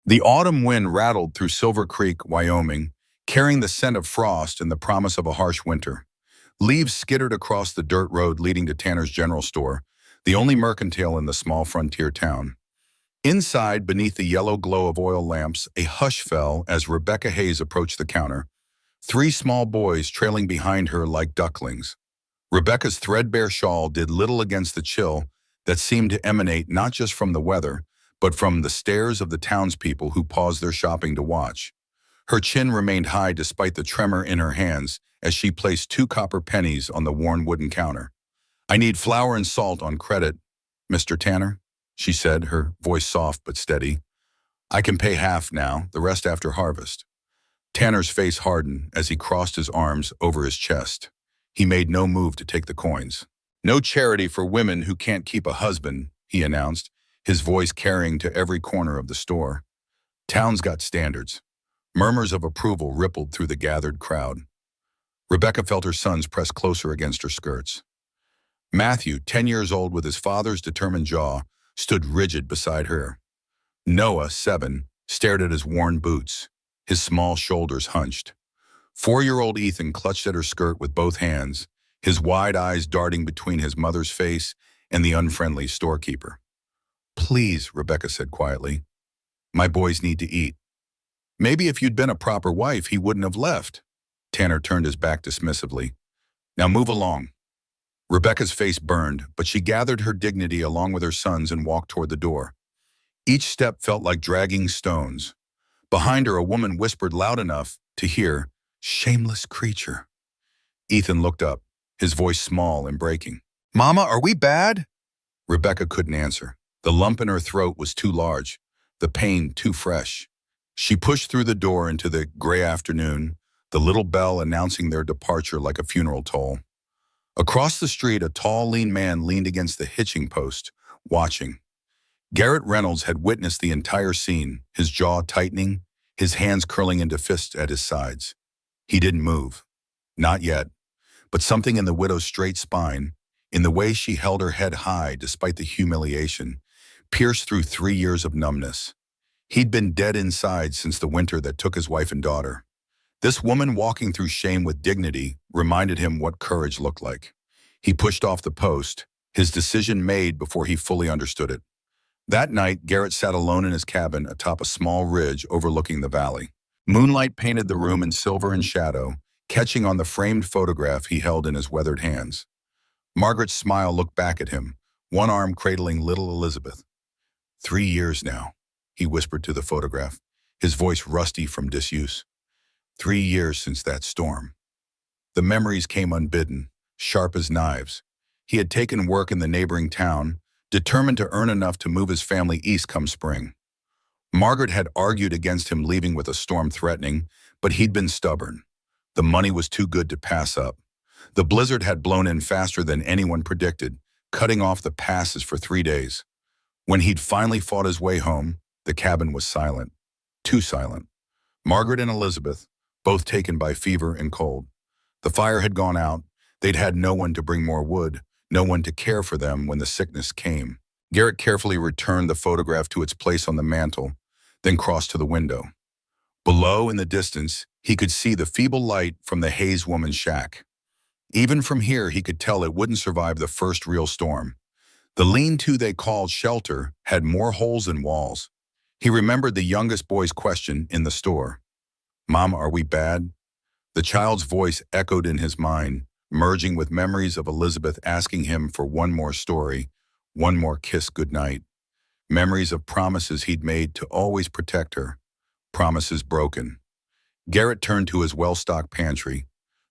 The autumn wind rattled through Silver Creek, Wyoming, carrying the scent of frost and the promise of a harsh winter. Leaves skittered across the dirt road leading to Tanner's General Store, the only mercantile in the small frontier town. Inside, beneath the yellow glow of oil lamps, a hush fell as Rebecca Hayes approached the counter, three small boys trailing behind her like ducklings. Rebecca's threadbare shawl did little against the chill that seemed to emanate not just from the weather, but from the stares of the townspeople who paused their shopping to watch. Her chin remained high despite the tremor in her hands as she placed two copper pennies on the worn wooden counter. "I need flour and salt on credit, Mr. Tanner," she said, her voice soft but steady. "I can pay half now, the rest after harvest." Tanner's face hardened as he crossed his arms over his chest. He made no move to take the coins. "No charity for women who can't keep a husband," he announced, his voice carrying to every corner of the store. "Town's got standards." Murmurs of approval rippled through the gathered crowd. Rebecca felt her sons press closer against her skirts. Matthew, 10 years old with his father's determined jaw, stood rigid beside her. Noah, 7, stared at his worn boots, his small shoulders hunched. 4-year-old Ethan clutched at her skirt with both hands, his wide eyes darting between his mother's face and the unfriendly storekeeper. "Please," Rebecca said quietly. "My boys need to eat." "Maybe if you'd been a proper wife, he wouldn't have left." Tanner turned his back dismissively. "Now move along." Rebecca's face burned, but she gathered her dignity along with her sons and walked toward the door. Each step felt like dragging stones. Behind her, a woman whispered loud enough to hear, "Shameless creature." Ethan looked up, his voice small and breaking. "Mama, are we bad?" Rebecca couldn't answer. The lump in her throat was too large, the pain too fresh. She pushed through the door into the gray afternoon, the little bell announcing their departure like a funeral toll. Across the street, a tall, lean man leaned against the hitching post, watching. Garrett Reynolds had witnessed the entire scene, his jaw tightening, his hands curling into fists at his sides. He didn't move. Not yet. But something in the widow's straight spine, in the way she held her head high despite the humiliation, pierced through 3 years of numbness. He'd been dead inside since the winter that took his wife and daughter. This woman walking through shame with dignity reminded him what courage looked like. He pushed off the post, his decision made before he fully understood it. That night, Garrett sat alone in his cabin atop a small ridge overlooking the valley. Moonlight painted the room in silver and shadow, catching on the framed photograph he held in his weathered hands. Margaret's smile looked back at him, one arm cradling little Elizabeth. 3 years now, he whispered to the photograph, his voice rusty from disuse. 3 years since that storm. The memories came unbidden, sharp as knives. He had taken work in the neighboring town, determined to earn enough to move his family east come spring. Margaret had argued against him leaving with a storm threatening, but he'd been stubborn. The money was too good to pass up. The blizzard had blown in faster than anyone predicted, cutting off the passes for 3 days. When he'd finally fought his way home, the cabin was silent. Too silent. Margaret and Elizabeth, both taken by fever and cold. The fire had gone out. They'd had no one to bring more wood, no one to care for them when the sickness came. Garrett carefully returned the photograph to its place on the mantel, then crossed to the window. Below, in the distance, he could see the feeble light from the Hayes woman's shack. Even from here, he could tell it wouldn't survive the first real storm. The lean-to they called shelter had more holes than walls. He remembered the youngest boy's question in the store. "Mom, are we bad?" The child's voice echoed in his mind, merging with memories of Elizabeth asking him for one more story, one more kiss goodnight. Memories of promises he'd made to always protect her. Promises broken. Garrett turned to his well-stocked pantry.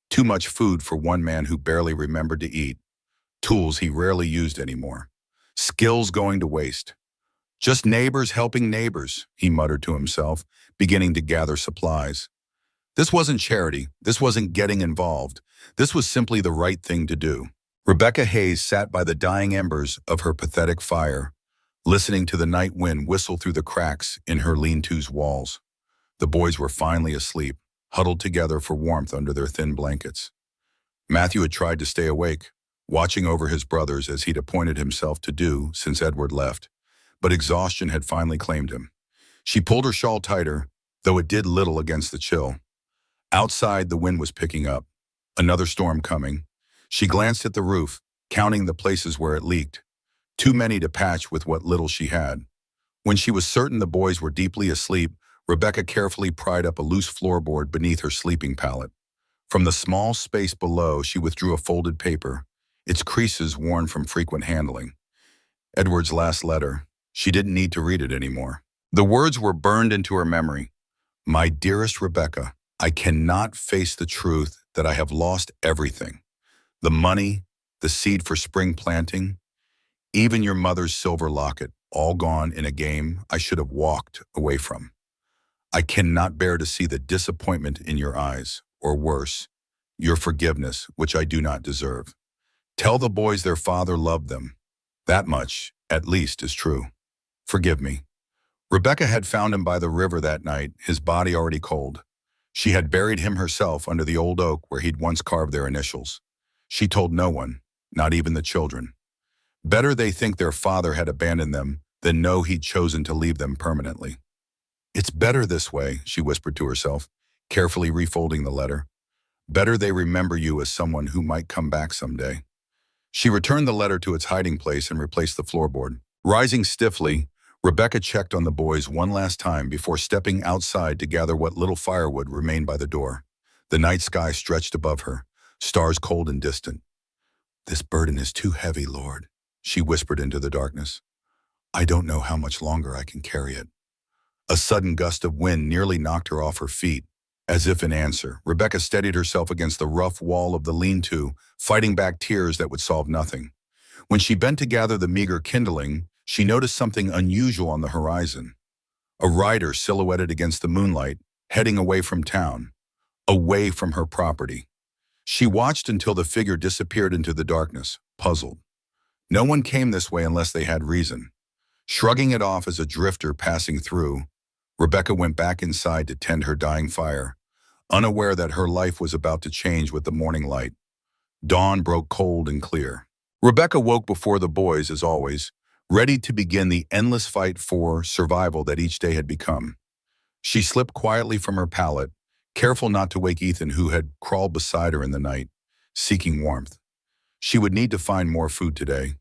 Too much food for one man who barely remembered to eat. Tools he rarely used anymore. Skills going to waste. "Just neighbors helping neighbors," he muttered to himself, beginning to gather supplies. This wasn't charity. This wasn't getting involved. This was simply the right thing to do. Rebecca Hayes sat by the dying embers of her pathetic fire, listening to the night wind whistle through the cracks in her lean-to's walls. The boys were finally asleep, huddled together for warmth under their thin blankets. Matthew had tried to stay awake, watching over his brothers as he'd appointed himself to do since Edward left, but exhaustion had finally claimed him. She pulled her shawl tighter, though it did little against the chill. Outside, the wind was picking up. Another storm coming. She glanced at the roof, counting the places where it leaked. Too many to patch with what little she had. When she was certain the boys were deeply asleep, Rebecca carefully pried up a loose floorboard beneath her sleeping pallet. From the small space below, she withdrew a folded paper, its creases worn from frequent handling. Edward's last letter. She didn't need to read it anymore. The words were burned into her memory. My dearest Rebecca, I cannot face the truth that I have lost everything. The money, the seed for spring planting, even your mother's silver locket, all gone in a game I should have walked away from. I cannot bear to see the disappointment in your eyes, or worse, your forgiveness, which I do not deserve. Tell the boys their father loved them. That much, at least, is true. Forgive me. Rebecca had found him by the river that night, his body already cold. She had buried him herself under the old oak where he'd once carved their initials. She told no one, not even the children. Better they think their father had abandoned them than know he'd chosen to leave them permanently. It's better this way, she whispered to herself, carefully refolding the letter. Better they remember you as someone who might come back someday. She returned the letter to its hiding place and replaced the floorboard. Rising stiffly, Rebecca checked on the boys one last time before stepping outside to gather what little firewood remained by the door. The night sky stretched above her, stars cold and distant. This burden is too heavy, Lord, she whispered into the darkness. I don't know how much longer I can carry it. A sudden gust of wind nearly knocked her off her feet. As if in answer, Rebecca steadied herself against the rough wall of the lean-to, fighting back tears that would solve nothing. When she bent to gather the meager kindling, she noticed something unusual on the horizon. A rider silhouetted against the moonlight, heading away from town, away from her property. She watched until the figure disappeared into the darkness, puzzled. No one came this way unless they had reason. Shrugging it off as a drifter passing through, Rebecca went back inside to tend her dying fire, unaware that her life was about to change with the morning light. Dawn broke cold and clear. Rebecca woke before the boys, as always, ready to begin the endless fight for survival that each day had become. She slipped quietly from her pallet, careful not to wake Ethan, who had crawled beside her in the night, seeking warmth. She would need to find more food today.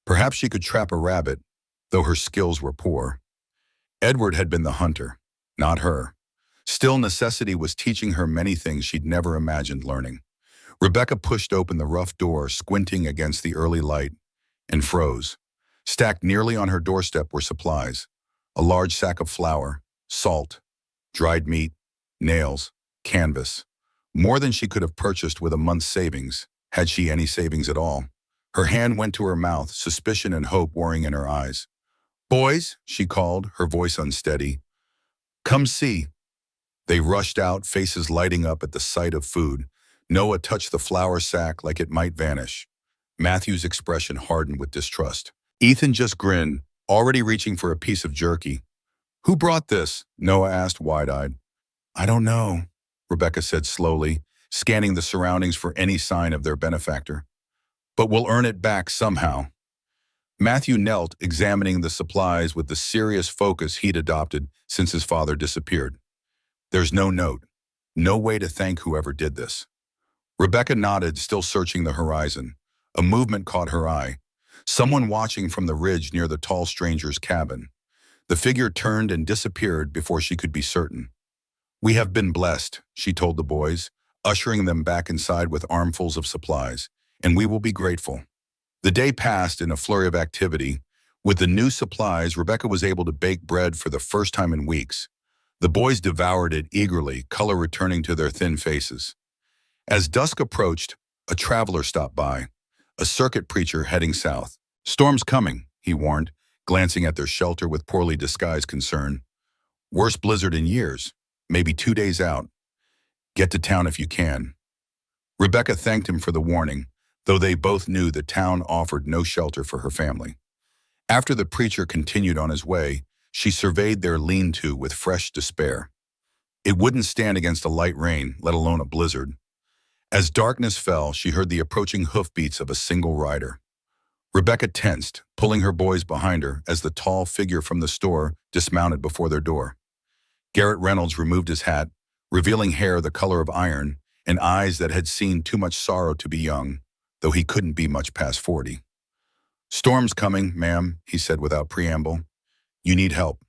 Perhaps she could trap a rabbit, though her skills were poor. Edward had been the hunter, not her. Still, necessity was teaching her many things she'd never imagined learning. Rebecca pushed open the rough door, squinting against the early light, and froze. Stacked nearly on her doorstep were supplies: a large sack of flour, salt, dried meat, nails, canvas. More than she could have purchased with a month's savings, had she any savings at all. Her hand went to her mouth, suspicion and hope warring in her eyes. Boys, she called, her voice unsteady. Come see. They rushed out, faces lighting up at the sight of food. Noah touched the flour sack like it might vanish. Matthew's expression hardened with distrust. Ethan just grinned, already reaching for a piece of jerky. Who brought this? Noah asked, wide-eyed. I don't know, Rebecca said slowly, scanning the surroundings for any sign of their benefactor. But we'll earn it back somehow. Matthew knelt, examining the supplies with the serious focus he'd adopted since his father disappeared. There's no note, no way to thank whoever did this. Rebecca nodded, still searching the horizon. A movement caught her eye. Someone watching from the ridge near the tall stranger's cabin. The figure turned and disappeared before she could be certain. We have been blessed, she told the boys, ushering them back inside with armfuls of supplies, and we will be grateful. The day passed in a flurry of activity. With the new supplies, Rebecca was able to bake bread for the first time in weeks. The boys devoured it eagerly, color returning to their thin faces. As dusk approached, a traveler stopped by, a circuit preacher heading south. Storm's coming, he warned, glancing at their shelter with poorly disguised concern. Worst blizzard in years, maybe 2 days out. Get to town if you can. Rebecca thanked him for the warning, though they both knew the town offered no shelter for her family. After the preacher continued on his way, she surveyed their lean-to with fresh despair. It wouldn't stand against a light rain, let alone a blizzard. As darkness fell, she heard the approaching hoofbeats of a single rider. Rebecca tensed, pulling her boys behind her as the tall figure from the store dismounted before their door. Garrett Reynolds removed his hat, revealing hair the color of iron and eyes that had seen too much sorrow to be young, though he couldn't be much past 40. "Storm's coming, ma'am," he said without preamble. "You need help."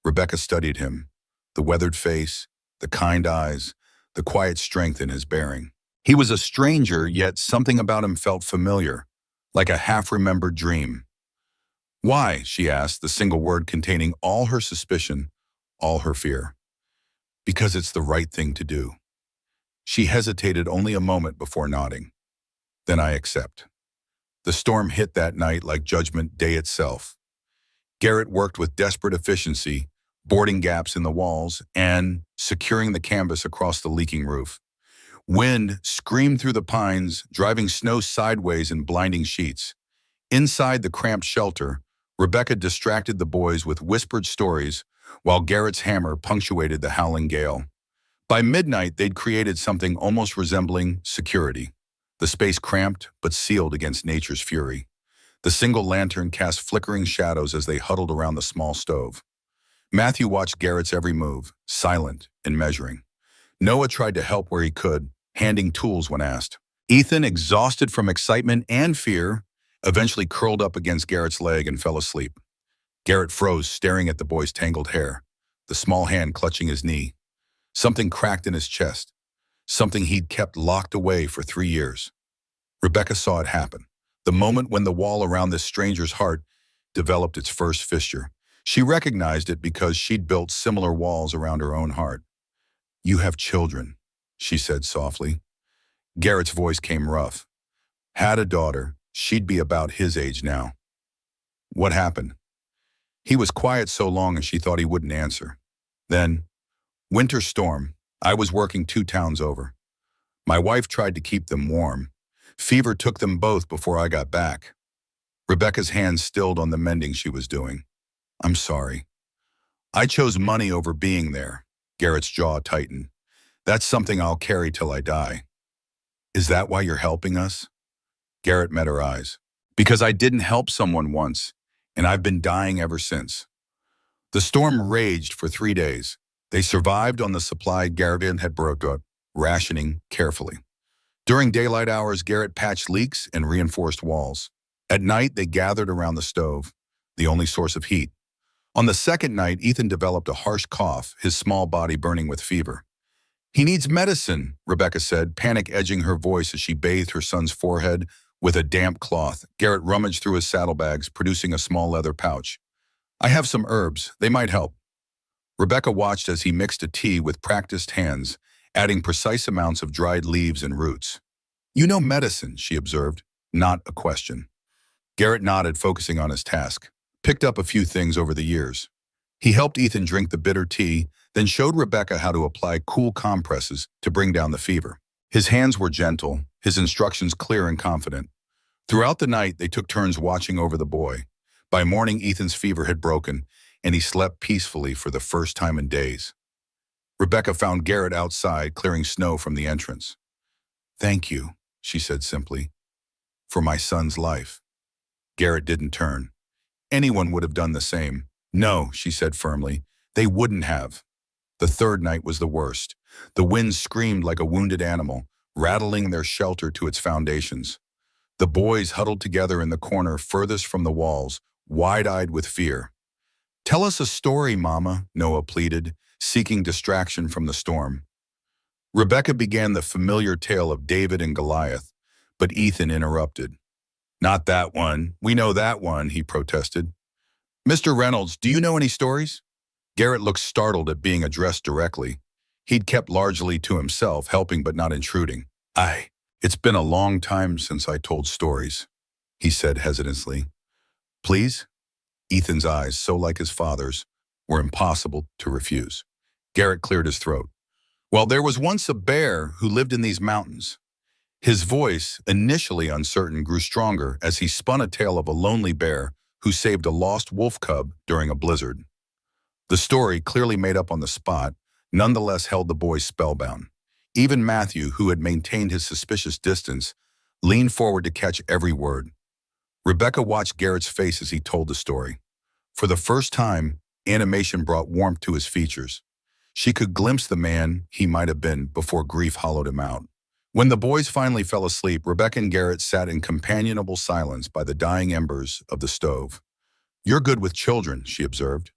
Rebecca studied him, the weathered face, the kind eyes, the quiet strength in his bearing. He was a stranger, yet something about him felt familiar, like a half-remembered dream. "Why?" she asked, the single word containing all her suspicion, all her fear. "Because it's the right thing to do." She hesitated only a moment before nodding. "Then I accept." The storm hit that night like Judgment Day itself. Garrett worked with desperate efficiency, boarding gaps in the walls and securing the canvas across the leaking roof. Wind screamed through the pines, driving snow sideways in blinding sheets. Inside the cramped shelter, Rebecca distracted the boys with whispered stories while Garrett's hammer punctuated the howling gale. By midnight, they'd created something almost resembling security. The space cramped but sealed against nature's fury. The single lantern cast flickering shadows as they huddled around the small stove. Matthew watched Garrett's every move, silent and measuring. Noah tried to help where he could, handing tools when asked. Ethan, exhausted from excitement and fear, eventually curled up against Garrett's leg and fell asleep. Garrett froze, staring at the boy's tangled hair, the small hand clutching his knee. Something cracked in his chest, something he'd kept locked away for 3 years. Rebecca saw it happen, the moment when the wall around this stranger's heart developed its first fissure. She recognized it because she'd built similar walls around her own heart. "You have children," she said softly. Garrett's voice came rough. "Had a daughter. She'd be about his age now." "What happened?" He was quiet so long and she thought he wouldn't answer. Then, "Winter storm. I was working 2 towns over. My wife tried to keep them warm. Fever took them both before I got back." Rebecca's hands stilled on the mending she was doing. "I'm sorry. I chose money over being there." Garrett's jaw tightened. "That's something I'll carry till I die." "Is that why you're helping us?" Garrett met her eyes. "Because I didn't help someone once, and I've been dying ever since." The storm raged for 3 days. They survived on the supply Garrett had brought up, rationing carefully. During daylight hours, Garrett patched leaks and reinforced walls. At night, they gathered around the stove, the only source of heat. On the second night, Ethan developed a harsh cough, his small body burning with fever. "He needs medicine," Rebecca said, panic edging her voice as she bathed her son's forehead with a damp cloth. Garrett rummaged through his saddlebags, producing a small leather pouch. "I have some herbs. They might help." Rebecca watched as he mixed a tea with practiced hands, adding precise amounts of dried leaves and roots. "You know medicine," she observed, not a question. Garrett nodded, focusing on his task. Picked up a few things over the years. He helped Ethan drink the bitter tea, then showed Rebecca how to apply cool compresses to bring down the fever. His hands were gentle, his instructions clear and confident. Throughout the night, they took turns watching over the boy. By morning, Ethan's fever had broken, and he slept peacefully for the first time in days. Rebecca found Garrett outside, clearing snow from the entrance. "Thank you," she said simply, "for my son's life." Garrett didn't turn. Anyone would have done the same. "No," she said firmly, "they wouldn't have." The third night was the worst. The wind screamed like a wounded animal, rattling their shelter to its foundations. The boys huddled together in the corner furthest from the walls, wide-eyed with fear. "Tell us a story, Mama," Noah pleaded, seeking distraction from the storm. Rebecca began the familiar tale of David and Goliath, but Ethan interrupted. "Not that one. We know that one," he protested. "Mr. Reynolds, do you know any stories?" Garrett looked startled at being addressed directly. He'd kept largely to himself, helping but not intruding. It's been a long time since I told stories," he said hesitantly. "Please?" Ethan's eyes, so like his father's, were impossible to refuse. Garrett cleared his throat. "Well, there was once a bear who lived in these mountains." His voice, initially uncertain, grew stronger as he spun a tale of a lonely bear who saved a lost wolf cub during a blizzard. The story, clearly made up on the spot, nonetheless held the boys spellbound. Even Matthew, who had maintained his suspicious distance, leaned forward to catch every word. Rebecca watched Garrett's face as he told the story. For the first time, animation brought warmth to his features. She could glimpse the man he might have been before grief hollowed him out. When the boys finally fell asleep, Rebecca and Garrett sat in companionable silence by the dying embers of the stove. "You're good with children," she observed.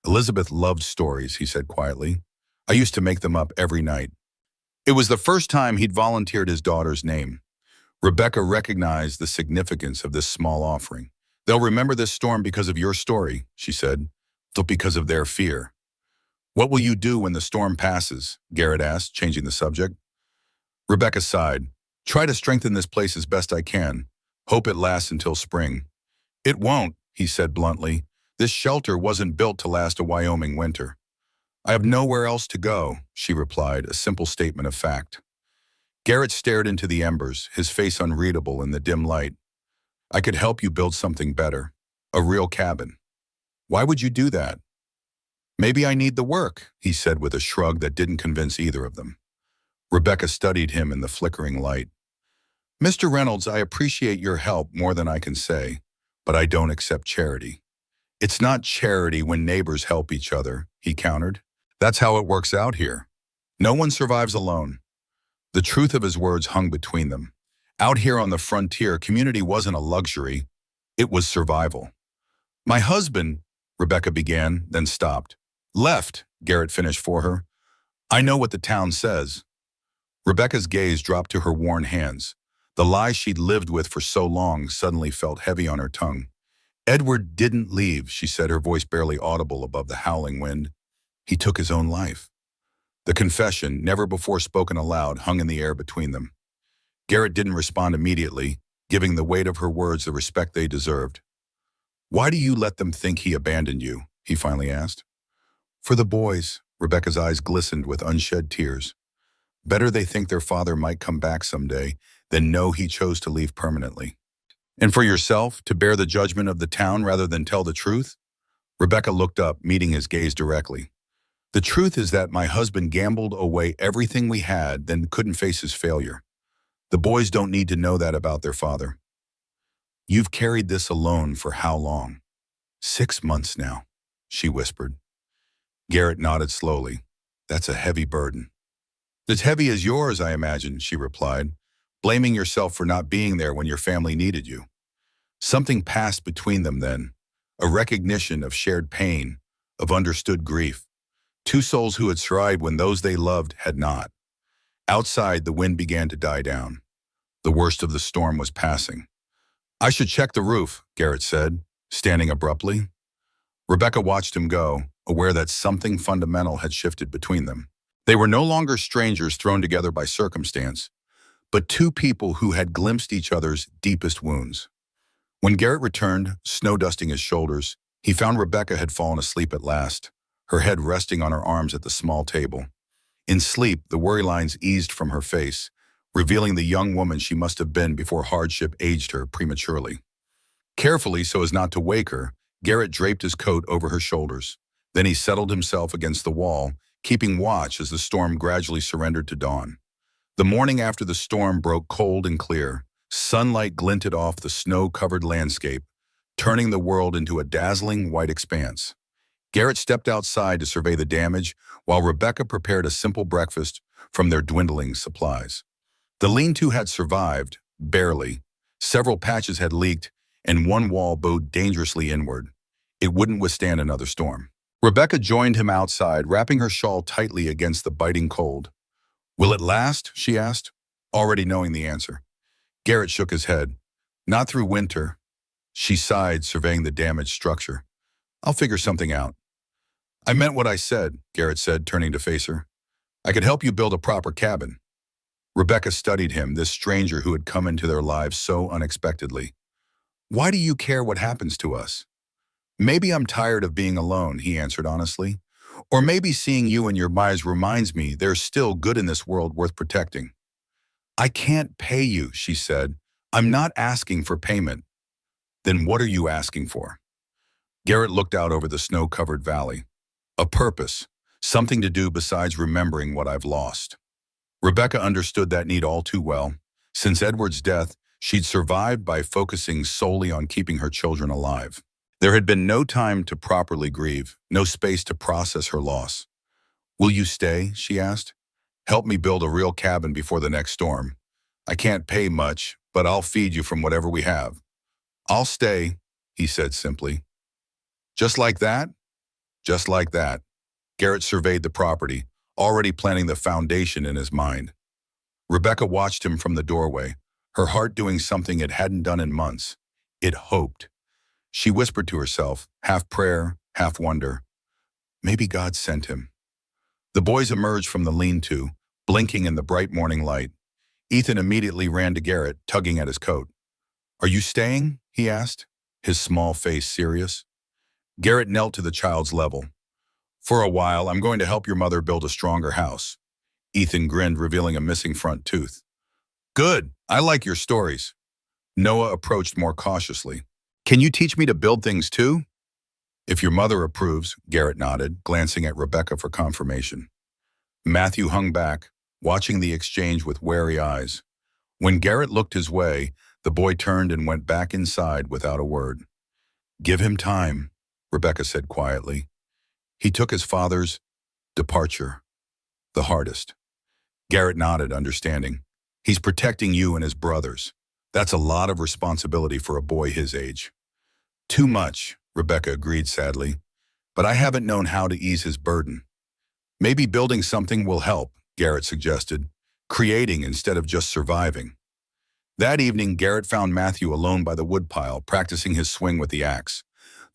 "Elizabeth loved stories," he said quietly. "I used to make them up every night." It was the first time he'd volunteered his daughter's name. Rebecca recognized the significance of this small offering. "They'll remember this storm because of your story," she said, "but because of their fear." "What will you do when the storm passes?" Garrett asked, changing the subject. Rebecca sighed. "Try to strengthen this place as best I can. Hope it lasts until spring." "It won't," he said bluntly. "This shelter wasn't built to last a Wyoming winter." "I have nowhere else to go," she replied, a simple statement of fact. Garrett stared into the embers, his face unreadable in the dim light. "I could help you build something better. A real cabin." "Why would you do that?" "Maybe I need the work," he said with a shrug that didn't convince either of them. Rebecca studied him in the flickering light. "Mr. Reynolds, I appreciate your help more than I can say, but I don't accept charity." "It's not charity when neighbors help each other," he countered. "That's how it works out here. No one survives alone." The truth of his words hung between them. Out here on the frontier, community wasn't a luxury. It was survival. "My husband," Rebecca began, then stopped. "Left," Garrett finished for her. "I know what the town says." Rebecca's gaze dropped to her worn hands. The lie she'd lived with for so long suddenly felt heavy on her tongue. "Edward didn't leave," she said, her voice barely audible above the howling wind. "He took his own life." The confession, never before spoken aloud, hung in the air between them. Garrett didn't respond immediately, giving the weight of her words the respect they deserved. "Why do you let them think he abandoned you?" he finally asked. "For the boys." Rebecca's eyes glistened with unshed tears. "Better they think their father might come back someday than know he chose to leave permanently." "And for yourself, to bear the judgment of the town rather than tell the truth?" Rebecca looked up, meeting his gaze directly. "The truth is that my husband gambled away everything we had, then couldn't face his failure. The boys don't need to know that about their father." "You've carried this alone for how long?" "6 months now," she whispered. Garrett nodded slowly. "That's a heavy burden." "As heavy as yours, I imagine," she replied, "blaming yourself for not being there when your family needed you." Something passed between them then, a recognition of shared pain, of understood grief. Two souls who had survived when those they loved had not. Outside, the wind began to die down. The worst of the storm was passing. "I should check the roof," Garrett said, standing abruptly. Rebecca watched him go, aware that something fundamental had shifted between them. They were no longer strangers thrown together by circumstance, but two people who had glimpsed each other's deepest wounds. When Garrett returned, snow dusting his shoulders, he found Rebecca had fallen asleep at last, her head resting on her arms at the small table. In sleep, the worry lines eased from her face, revealing the young woman she must have been before hardship aged her prematurely. Carefully, so as not to wake her, Garrett draped his coat over her shoulders. Then he settled himself against the wall, keeping watch as the storm gradually surrendered to dawn. The morning after the storm broke cold and clear. Sunlight glinted off the snow-covered landscape, turning the world into a dazzling white expanse. Garrett stepped outside to survey the damage, while Rebecca prepared a simple breakfast from their dwindling supplies. The lean-to had survived, barely. Several patches had leaked, and one wall bowed dangerously inward. It wouldn't withstand another storm. Rebecca joined him outside, wrapping her shawl tightly against the biting cold. "Will it last?" she asked, already knowing the answer. Garrett shook his head. "Not through winter." She sighed, surveying the damaged structure. "I'll figure something out." "I meant what I said," Garrett said, turning to face her. "I could help you build a proper cabin." Rebecca studied him, this stranger who had come into their lives so unexpectedly. "Why do you care what happens to us?" "Maybe I'm tired of being alone," he answered honestly. "Or maybe seeing you in your eyes reminds me there's still good in this world worth protecting." "I can't pay you," she said. "I'm not asking for payment." "Then what are you asking for?" Garrett looked out over the snow-covered valley. "A purpose, something to do besides remembering what I've lost." Rebecca understood that need all too well. Since Edward's death, She'd survived by focusing solely on keeping her children alive. There had been no time to properly grieve, no space to process her loss. "Will you stay?" she asked. "Help me build a real cabin before the next storm. I can't pay much, but I'll feed you from whatever we have." "I'll stay," he said simply. "Just like that?" "Just like that." Garrett surveyed the property, already planning the foundation in his mind. Rebecca watched him from the doorway, her heart doing something it hadn't done in months. It hoped. She whispered to herself, half prayer, half wonder, "Maybe God sent him." The boys emerged from the lean-to, blinking in the bright morning light. Ethan immediately ran to Garrett, tugging at his coat. "Are you staying?" he asked, his small face serious. Garrett knelt to the child's level. "For a while, I'm going to help your mother build a stronger house." Ethan grinned, revealing a missing front tooth. "Good. I like your stories." Noah approached more cautiously. "Can you teach me to build things too?" "If your mother approves," Garrett nodded, glancing at Rebecca for confirmation. Matthew hung back, watching the exchange with wary eyes. When Garrett looked his way, the boy turned and went back inside without a word. "Give him time," Rebecca said quietly. "He took his father's departure the hardest." Garrett nodded, understanding. "He's protecting you and his brothers. That's a lot of responsibility for a boy his age." "Too much," Rebecca agreed sadly. "But I haven't known how to ease his burden." "Maybe building something will help," Garrett suggested, "creating instead of just surviving." That evening, Garrett found Matthew alone by the woodpile, practicing his swing with the axe.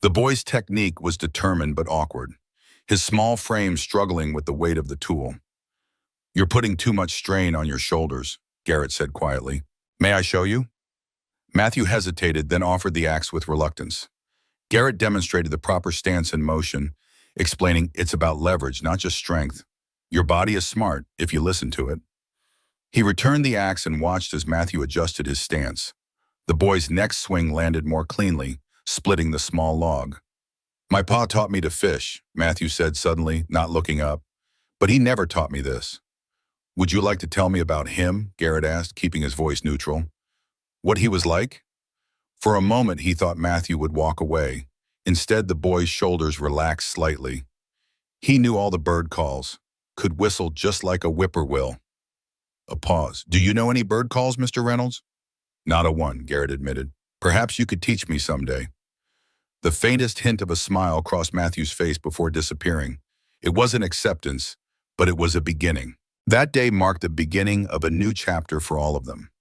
The boy's technique was determined but awkward, his small frame struggling with the weight of the tool. "You're putting too much strain on your shoulders," Garrett said quietly. "May I show you?" Matthew hesitated, then offered the axe with reluctance. Garrett demonstrated the proper stance and motion, explaining it's about leverage, not just strength. Your body is smart if you listen to it. He returned the axe and watched as Matthew adjusted his stance. The boy's next swing landed more cleanly, splitting the small log. "My pa taught me to fish," Matthew said suddenly, not looking up. "But he never taught me this." "Would you like to tell me about him?" Garrett asked, keeping his voice neutral. "What he was like?" For a moment, he thought Matthew would walk away. Instead, the boy's shoulders relaxed slightly. He knew all the bird calls, could whistle just like a whippoorwill. A pause. "Do you know any bird calls, Mr. Reynolds?" "Not a one," Garrett admitted. "Perhaps you could teach me someday." The faintest hint of a smile crossed Matthew's face before disappearing. It wasn't acceptance, but it was a beginning. That day marked the beginning of a new chapter for all of them.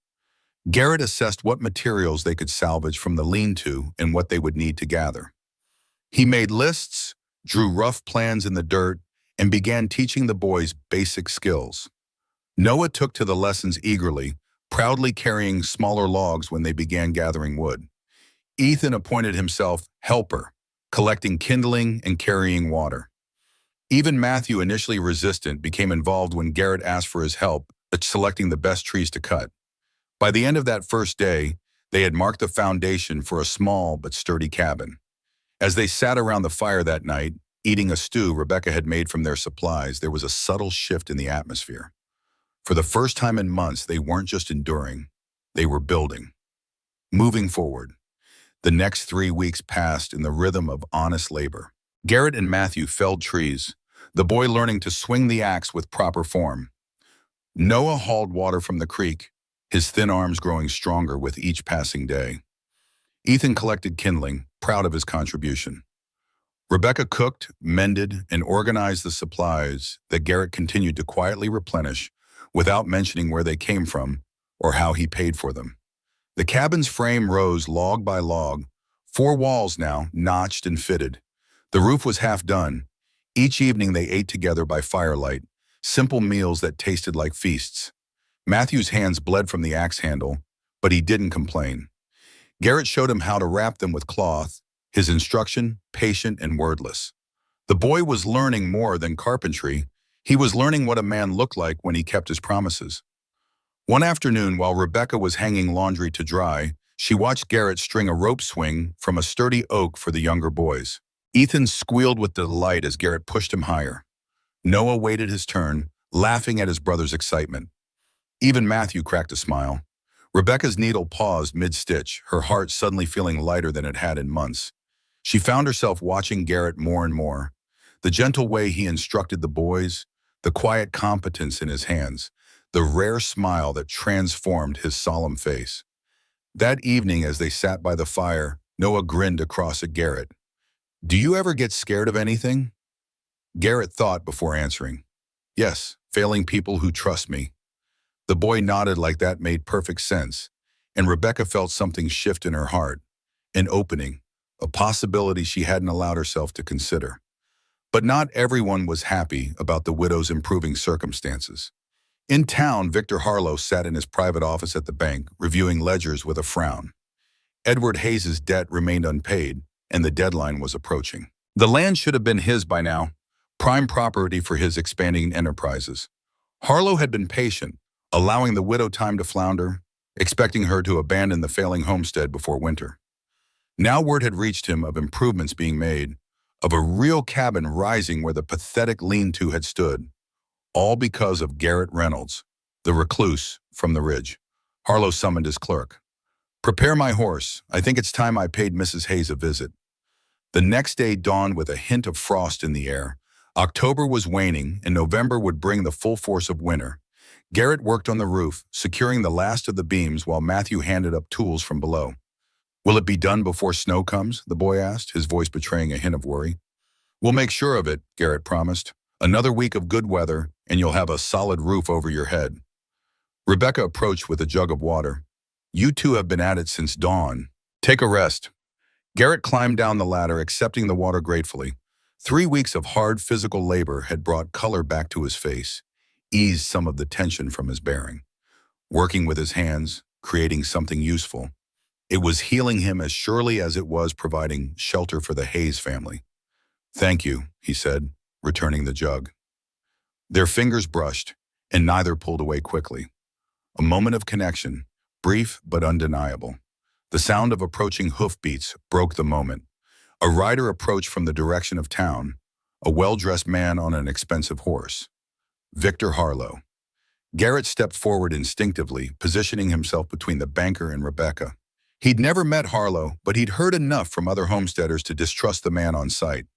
Garrett assessed what materials they could salvage from the lean-to and what they would need to gather. He made lists, drew rough plans in the dirt, and began teaching the boys basic skills. Noah took to the lessons eagerly, proudly carrying smaller logs when they began gathering wood. Ethan appointed himself helper, collecting kindling and carrying water. Even Matthew, initially resistant, became involved when Garrett asked for his help at selecting the best trees to cut. By the end of that first day, they had marked the foundation for a small but sturdy cabin. As they sat around the fire that night, eating a stew Rebecca had made from their supplies, there was a subtle shift in the atmosphere. For the first time in months, they weren't just enduring, they were building. Moving forward, the next 3 weeks passed in the rhythm of honest labor. Garrett and Matthew felled trees, the boy learning to swing the axe with proper form. Noah hauled water from the creek, his thin arms growing stronger with each passing day. Ethan collected kindling, proud of his contribution. Rebecca cooked, mended, and organized the supplies that Garrett continued to quietly replenish without mentioning where they came from or how he paid for them. The cabin's frame rose log by log, 4 walls now, notched and fitted. The roof was half done. Each evening they ate together by firelight, simple meals that tasted like feasts. Matthew's hands bled from the axe handle, but he didn't complain. Garrett showed him how to wrap them with cloth, his instruction patient and wordless. The boy was learning more than carpentry. He was learning what a man looked like when he kept his promises. One afternoon, while Rebecca was hanging laundry to dry, she watched Garrett string a rope swing from a sturdy oak for the younger boys. Ethan squealed with delight as Garrett pushed him higher. Noah waited his turn, laughing at his brother's excitement. Even Matthew cracked a smile. Rebecca's needle paused mid-stitch, her heart suddenly feeling lighter than it had in months. She found herself watching Garrett more and more. The gentle way he instructed the boys, the quiet competence in his hands, the rare smile that transformed his solemn face. That evening, as they sat by the fire, Noah grinned across at Garrett. "Do you ever get scared of anything?" Garrett thought before answering. "Yes, failing people who trust me." The boy nodded like that made perfect sense, and Rebecca felt something shift in her heart, an opening, a possibility she hadn't allowed herself to consider. But not everyone was happy about the widow's improving circumstances. In town, Victor Harlow sat in his private office at the bank, reviewing ledgers with a frown. Edward Hayes's debt remained unpaid, and the deadline was approaching. The land should have been his by now, prime property for his expanding enterprises. Harlow had been patient, allowing the widow time to flounder, expecting her to abandon the failing homestead before winter. Now word had reached him of improvements being made, of a real cabin rising where the pathetic lean-to had stood, all because of Garrett Reynolds, the recluse from the ridge. Harlow summoned his clerk. "Prepare my horse. I think it's time I paid Mrs. Hayes a visit." The next day dawned with a hint of frost in the air. October was waning, and November would bring the full force of winter. Garrett worked on the roof, securing the last of the beams while Matthew handed up tools from below. "Will it be done before snow comes?" the boy asked, his voice betraying a hint of worry. "We'll make sure of it," Garrett promised. "Another week of good weather, and you'll have a solid roof over your head." Rebecca approached with a jug of water. "You two have been at it since dawn. Take a rest." Garrett climbed down the ladder, accepting the water gratefully. 3 weeks of hard physical labor had brought color back to his face, eased some of the tension from his bearing. Working with his hands, creating something useful, it was healing him as surely as it was providing shelter for the Hayes family. "Thank you," he said, returning the jug. Their fingers brushed, and neither pulled away quickly. A moment of connection, brief but undeniable. The sound of approaching hoofbeats broke the moment. A rider approached from the direction of town, a well-dressed man on an expensive horse. Victor Harlow. Garrett stepped forward instinctively, positioning himself between the banker and Rebecca. He'd never met Harlow, but he'd heard enough from other homesteaders to distrust the man on sight.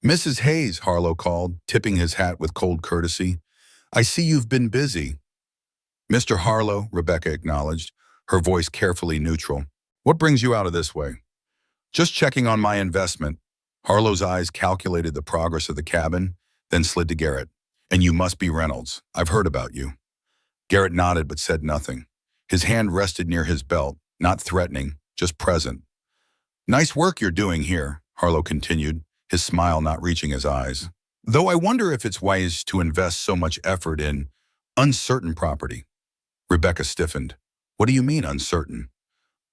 "Mrs. Hayes," Harlow called, tipping his hat with cold courtesy. "I see you've been busy." "Mr. Harlow," Rebecca acknowledged, her voice carefully neutral. "What brings you out of this way?" "Just checking on my investment." Harlow's eyes calculated the progress of the cabin, then slid to Garrett. "And you must be Reynolds. I've heard about you." Garrett nodded but said nothing. His hand rested near his belt, not threatening, just present. "Nice work you're doing here," Harlow continued, his smile not reaching his eyes. "Though I wonder if it's wise to invest so much effort in uncertain property." Rebecca stiffened. "What do you mean, uncertain?"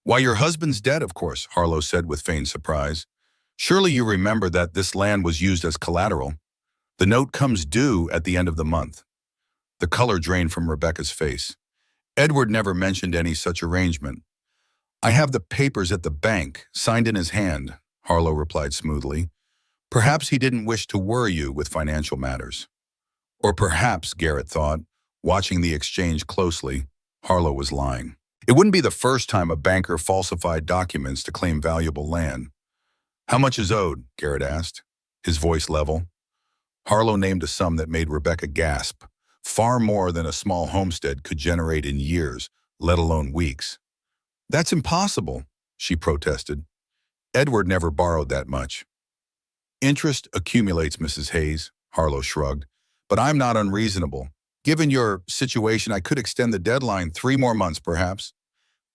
"Why, your husband's dead, of course," Harlow said with feigned surprise. "Surely you remember that this land was used as collateral. The note comes due at the end of the month." The color drained from Rebecca's face. "Edward never mentioned any such arrangement." "I have the papers at the bank, signed in his hand," Harlow replied smoothly. "Perhaps he didn't wish to worry you with financial matters." Or perhaps, Garrett thought, watching the exchange closely, Harlow was lying. It wouldn't be the first time a banker falsified documents to claim valuable land. "How much is owed?" Garrett asked, his voice level. Harlow named a sum that made Rebecca gasp, far more than a small homestead could generate in years, let alone weeks. "That's impossible," she protested. "Edward never borrowed that much." "Interest accumulates, Mrs. Hayes," Harlow shrugged, "but I'm not unreasonable. Given your situation, I could extend the deadline 3 more months, perhaps."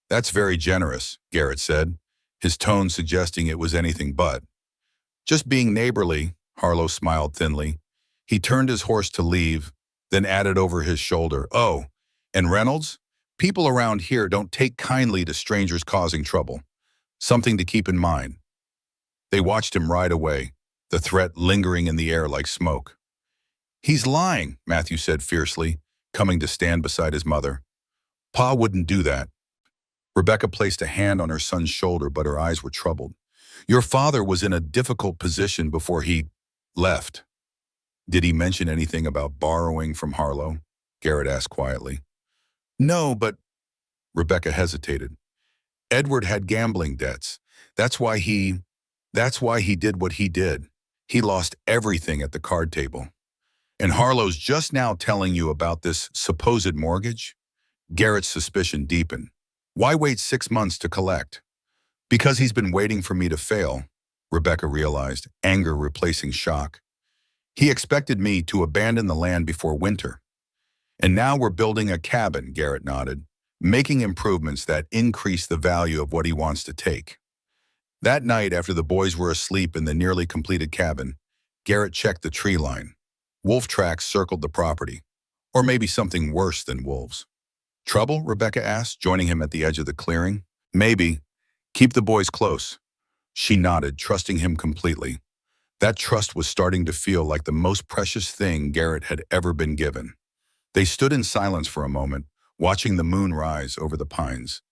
"That's very generous," Garrett said, his tone suggesting it was anything but. "Just being neighborly," Harlow smiled thinly. He turned his horse to leave, then added over his shoulder, "Oh, and Reynolds? People around here don't take kindly to strangers causing trouble. Something to keep in mind." They watched him ride away, the threat lingering in the air like smoke. "He's lying," Matthew said fiercely, coming to stand beside his mother. "Pa wouldn't do that." Rebecca placed a hand on her son's shoulder, but her eyes were troubled. "Your father was in a difficult position before he left." "Did he mention anything about borrowing from Harlow?" Garrett asked quietly. "No, but Rebecca hesitated. Edward had gambling debts. That's why he, that's why he did what he did. He lost everything at the card table. And Harlow's just now telling you about this supposed mortgage? Garrett's suspicion deepened. Why wait 6 months to collect? Because he's been waiting for me to fail, Rebecca realized, anger replacing shock. He expected me to abandon the land before winter. And now we're building a cabin, Garrett nodded, making improvements that increase the value of what he wants to take. That night, after the boys were asleep in the nearly completed cabin, Garrett checked the tree line. Wolf tracks circled the property. Or maybe something worse than wolves. Trouble? Rebecca asked, joining him at the edge of the clearing. Maybe. Keep the boys close. She nodded, trusting him completely. That trust was starting to feel like the most precious thing Garrett had ever been given. They stood in silence for a moment, watching the moon rise over the pines.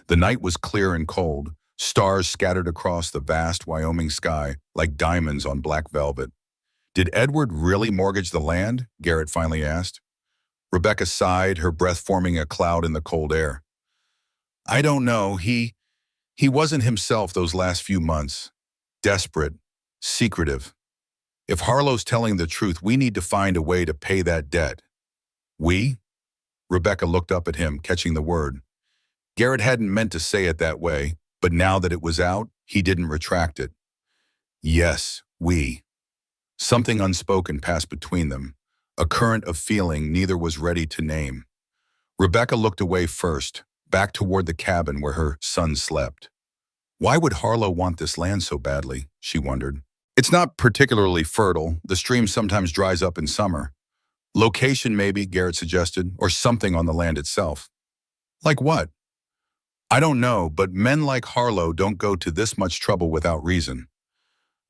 The night was clear and cold, stars scattered across the vast Wyoming sky like diamonds on black velvet. Did Edward really mortgage the land? Garrett finally asked. Rebecca sighed, her breath forming a cloud in the cold air. I don't know. He wasn't himself those last few months. Desperate, secretive. If Harlow's telling the truth, we need to find a way to pay that debt. We? Rebecca looked up at him, catching the word. Garrett hadn't meant to say it that way, but now that it was out, he didn't retract it. Yes, we. Something unspoken passed between them, a current of feeling neither was ready to name. Rebecca looked away first, back toward the cabin where her son slept. Why would Harlow want this land so badly, she wondered. It's not particularly fertile. The stream sometimes dries up in summer. Location maybe, Garrett suggested, or something on the land itself. Like what? I don't know, but men like Harlow don't go to this much trouble without reason.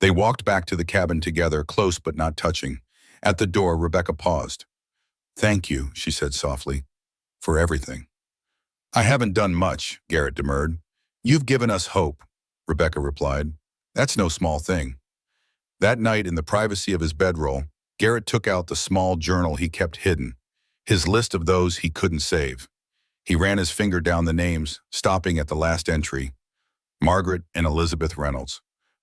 They walked back to the cabin together, close but not touching. At the door, Rebecca paused. Thank you, she said softly, for everything. I haven't done much, Garrett demurred. You've given us hope, Rebecca replied. That's no small thing. That night, in the privacy of his bedroll, Garrett took out the small journal he kept hidden, his list of those he couldn't save. He ran his finger down the names, stopping at the last entry. Margaret and Elizabeth Reynolds.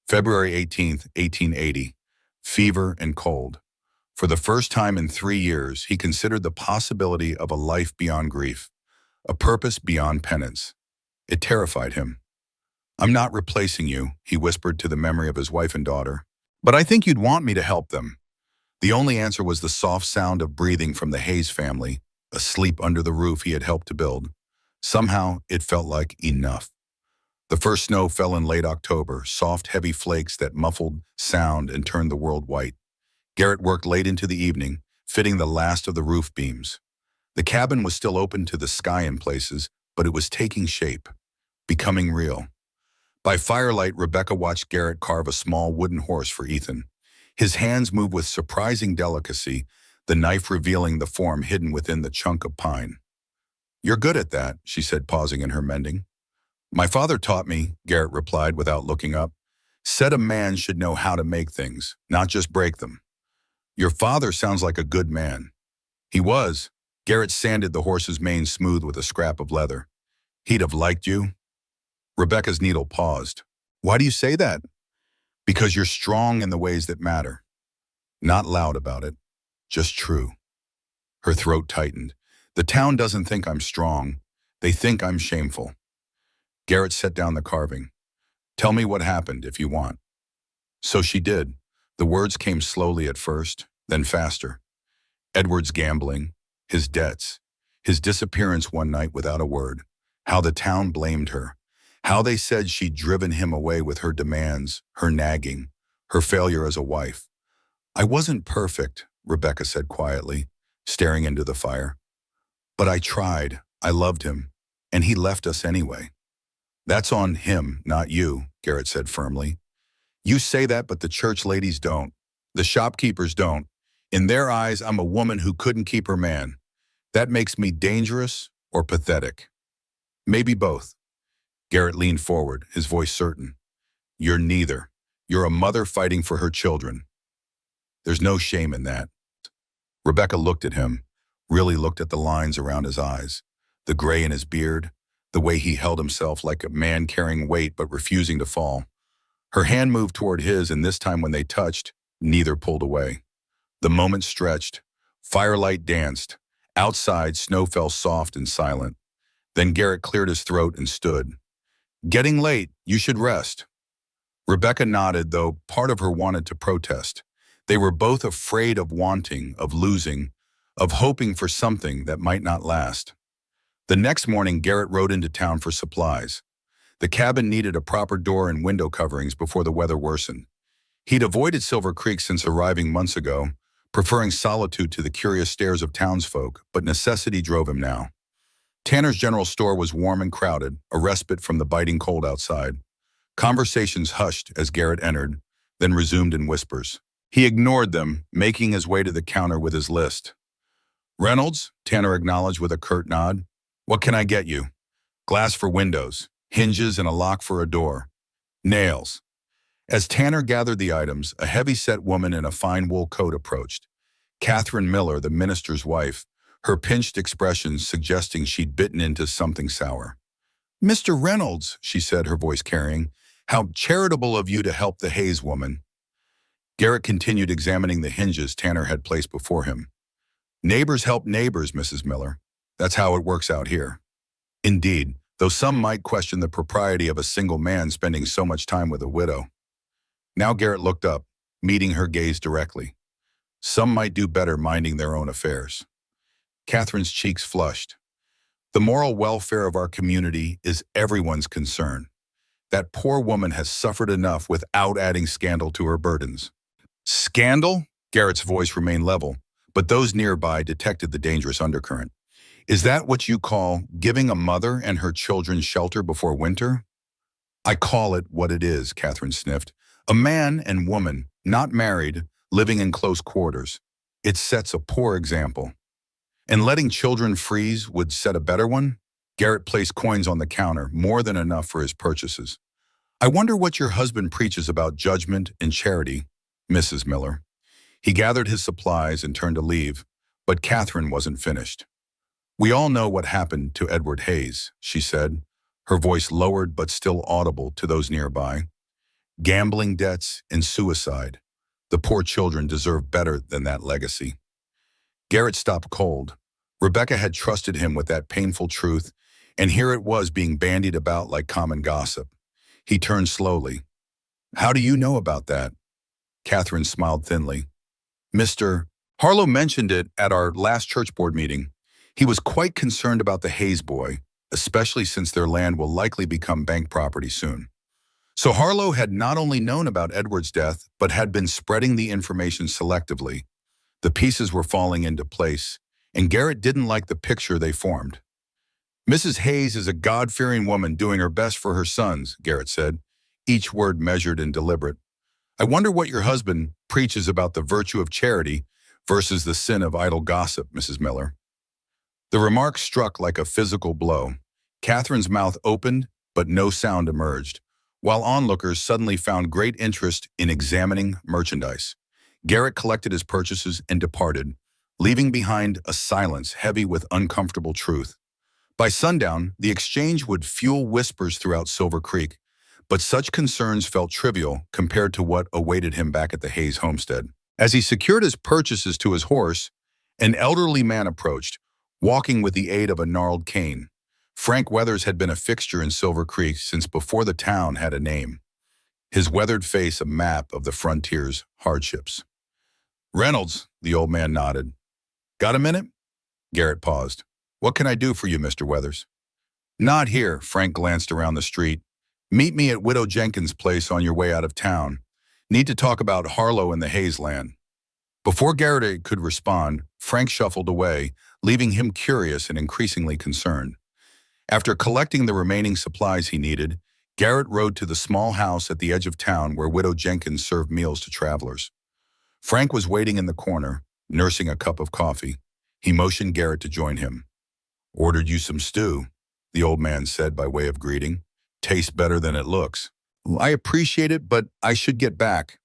February 18th, 1880. Fever and cold. For the first time in 3 years, he considered the possibility of a life beyond grief, a purpose beyond penance. It terrified him. I'm not replacing you, he whispered to the memory of his wife and daughter. But I think you'd want me to help them. The only answer was the soft sound of breathing from the Hayes family, asleep under the roof he had helped to build. Somehow, it felt like enough. The first snow fell in late October, soft, heavy flakes that muffled sound and turned the world white. Garrett worked late into the evening, fitting the last of the roof beams. The cabin was still open to the sky in places, but it was taking shape, becoming real. By firelight, Rebecca watched Garrett carve a small wooden horse for Ethan. His hands moved with surprising delicacy, the knife revealing the form hidden within the chunk of pine. You're good at that, she said, pausing in her mending. My father taught me, Garrett replied without looking up. Said a man should know how to make things, not just break them. Your father sounds like a good man. He was. Garrett sanded the horse's mane smooth with a scrap of leather. He'd have liked you. Rebecca's needle paused. Why do you say that? Because you're strong in the ways that matter. Not loud about it, just true. Her throat tightened. The town doesn't think I'm strong. They think I'm shameful. Garrett set down the carving. Tell me what happened if you want. So she did. The words came slowly at first, then faster. Edward's gambling, his debts, his disappearance one night without a word, how the town blamed her, how they said she'd driven him away with her demands, her nagging, her failure as a wife. I wasn't perfect, Rebecca said quietly, staring into the fire. But I tried, I loved him, and he left us anyway. That's on him, not you, Garrett said firmly. You say that, but the church ladies don't. The shopkeepers don't. In their eyes, I'm a woman who couldn't keep her man. That makes me dangerous or pathetic. Maybe both. Garrett leaned forward, his voice certain. You're neither. You're a mother fighting for her children. There's no shame in that. Rebecca looked at him, really looked at the lines around his eyes, the gray in his beard, the way he held himself like a man carrying weight but refusing to fall. Her hand moved toward his, and this time when they touched, neither pulled away. The moment stretched. Firelight danced. Outside, snow fell soft and silent. Then Garrett cleared his throat and stood. "Getting late. You should rest." Rebecca nodded, though part of her wanted to protest. They were both afraid of wanting, of losing, of hoping for something that might not last. The next morning, Garrett rode into town for supplies. The cabin needed a proper door and window coverings before the weather worsened. He'd avoided Silver Creek since arriving months ago, preferring solitude to the curious stares of townsfolk, but necessity drove him now. Tanner's general store was warm and crowded, a respite from the biting cold outside. Conversations hushed as Garrett entered, then resumed in whispers. He ignored them, making his way to the counter with his list. "Reynolds," Tanner acknowledged with a curt nod. "What can I get you?" "Glass for windows, hinges and a lock for a door. Nails." As Tanner gathered the items, a heavy-set woman in a fine wool coat approached. Catherine Miller, the minister's wife, her pinched expression suggesting she'd bitten into something sour. "Mr. Reynolds," she said, her voice carrying, "how charitable of you to help the Hayes woman." Garrett continued examining the hinges Tanner had placed before him. "Neighbors help neighbors, Mrs. Miller. That's how it works out here." Indeed, though some might question the propriety of a single man spending so much time with a widow. Now Garrett looked up, meeting her gaze directly. Some might do better minding their own affairs. Catherine's cheeks flushed. "The moral welfare of our community is everyone's concern. That poor woman has suffered enough without adding scandal to her burdens." "Scandal?" Garrett's voice remained level, but those nearby detected the dangerous undercurrent. "Is that what you call giving a mother and her children shelter before winter?" "I call it what it is," Catherine sniffed. "A man and woman, not married, living in close quarters. It sets a poor example." "And letting children freeze would set a better one?" Garrett placed coins on the counter, more than enough for his purchases. "I wonder what your husband preaches about judgment and charity, Mrs. Miller." He gathered his supplies and turned to leave, but Catherine wasn't finished. "We all know what happened to Edward Hayes," she said, her voice lowered but still audible to those nearby. "Gambling debts and suicide. The poor children deserve better than that legacy." Garrett stopped cold. Rebecca had trusted him with that painful truth, and here it was being bandied about like common gossip. He turned slowly. "How do you know about that?" Catherine smiled thinly. "Mr. Harlow mentioned it at our last church board meeting. He was quite concerned about the Hayes boy, especially since their land will likely become bank property soon." So Harlow had not only known about Edward's death, but had been spreading the information selectively. The pieces were falling into place, and Garrett didn't like the picture they formed. "Mrs. Hayes is a God-fearing woman doing her best for her sons," Garrett said, each word measured and deliberate. "I wonder what your husband preaches about the virtue of charity versus the sin of idle gossip, Mrs. Miller." The remark struck like a physical blow. Catherine's mouth opened, but no sound emerged, while onlookers suddenly found great interest in examining merchandise. Garrett collected his purchases and departed, leaving behind a silence heavy with uncomfortable truth. By sundown, the exchange would fuel whispers throughout Silver Creek, but such concerns felt trivial compared to what awaited him back at the Hayes homestead. As he secured his purchases to his horse, an elderly man approached, walking with the aid of a gnarled cane. Frank Weathers had been a fixture in Silver Creek since before the town had a name, his weathered face a map of the frontier's hardships. "Reynolds," the old man nodded. "Got a minute?" Garrett paused. "What can I do for you, Mr. Weathers?" "Not here," Frank glanced around the street. "Meet me at Widow Jenkins' place on your way out of town. Need to talk about Harlow and the Hayes land." Before Garrett could respond, Frank shuffled away, leaving him curious and increasingly concerned. After collecting the remaining supplies he needed, Garrett rode to the small house at the edge of town where Widow Jenkins served meals to travelers. Frank was waiting in the corner, nursing a cup of coffee. He motioned Garrett to join him. "Ordered you some stew," the old man said by way of greeting. "Tastes better than it looks." "I appreciate it, but I should get back."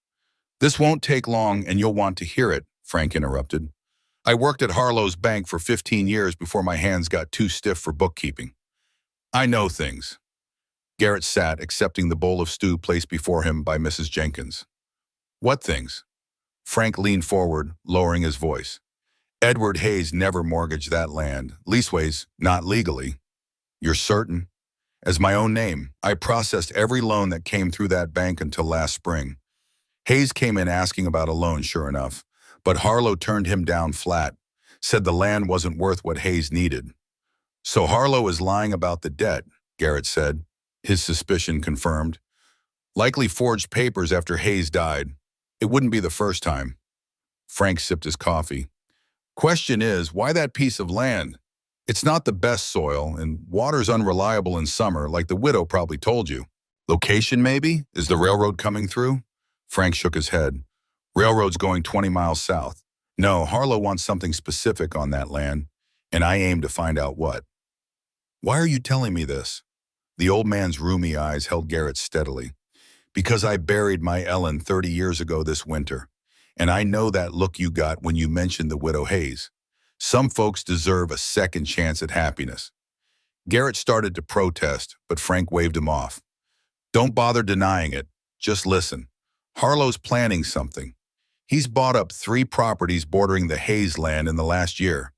"This won't take long and you'll want to hear it," Frank interrupted. "I worked at Harlow's bank for 15 years before my hands got too stiff for bookkeeping." I know things. Garrett sat, accepting the bowl of stew placed before him by Mrs. Jenkins. What things? Frank leaned forward, lowering his voice. Edward Hayes never mortgaged that land, leastways, not legally. You're certain? As my own name, I processed every loan that came through that bank until last spring. Hayes came in asking about a loan, sure enough, but Harlow turned him down flat, said the land wasn't worth what Hayes needed. So Harlow is lying about the debt, Garrett said, his suspicion confirmed. Likely forged papers after Hayes died. It wouldn't be the first time. Frank sipped his coffee. Question is, why that piece of land? It's not the best soil, and water's unreliable in summer, like the widow probably told you. Location, maybe? Is the railroad coming through? Frank shook his head. Railroad's going 20 miles south. No, Harlow wants something specific on that land, and I aim to find out what. Why are you telling me this? The old man's rheumy eyes held Garrett steadily. Because I buried my Ellen 30 years ago this winter, and I know that look you got when you mentioned the widow Hayes. Some folks deserve a second chance at happiness. Garrett started to protest, but Frank waved him off. Don't bother denying it. Just listen. Harlow's planning something. He's bought up 3 properties bordering the Hayes land in the last year.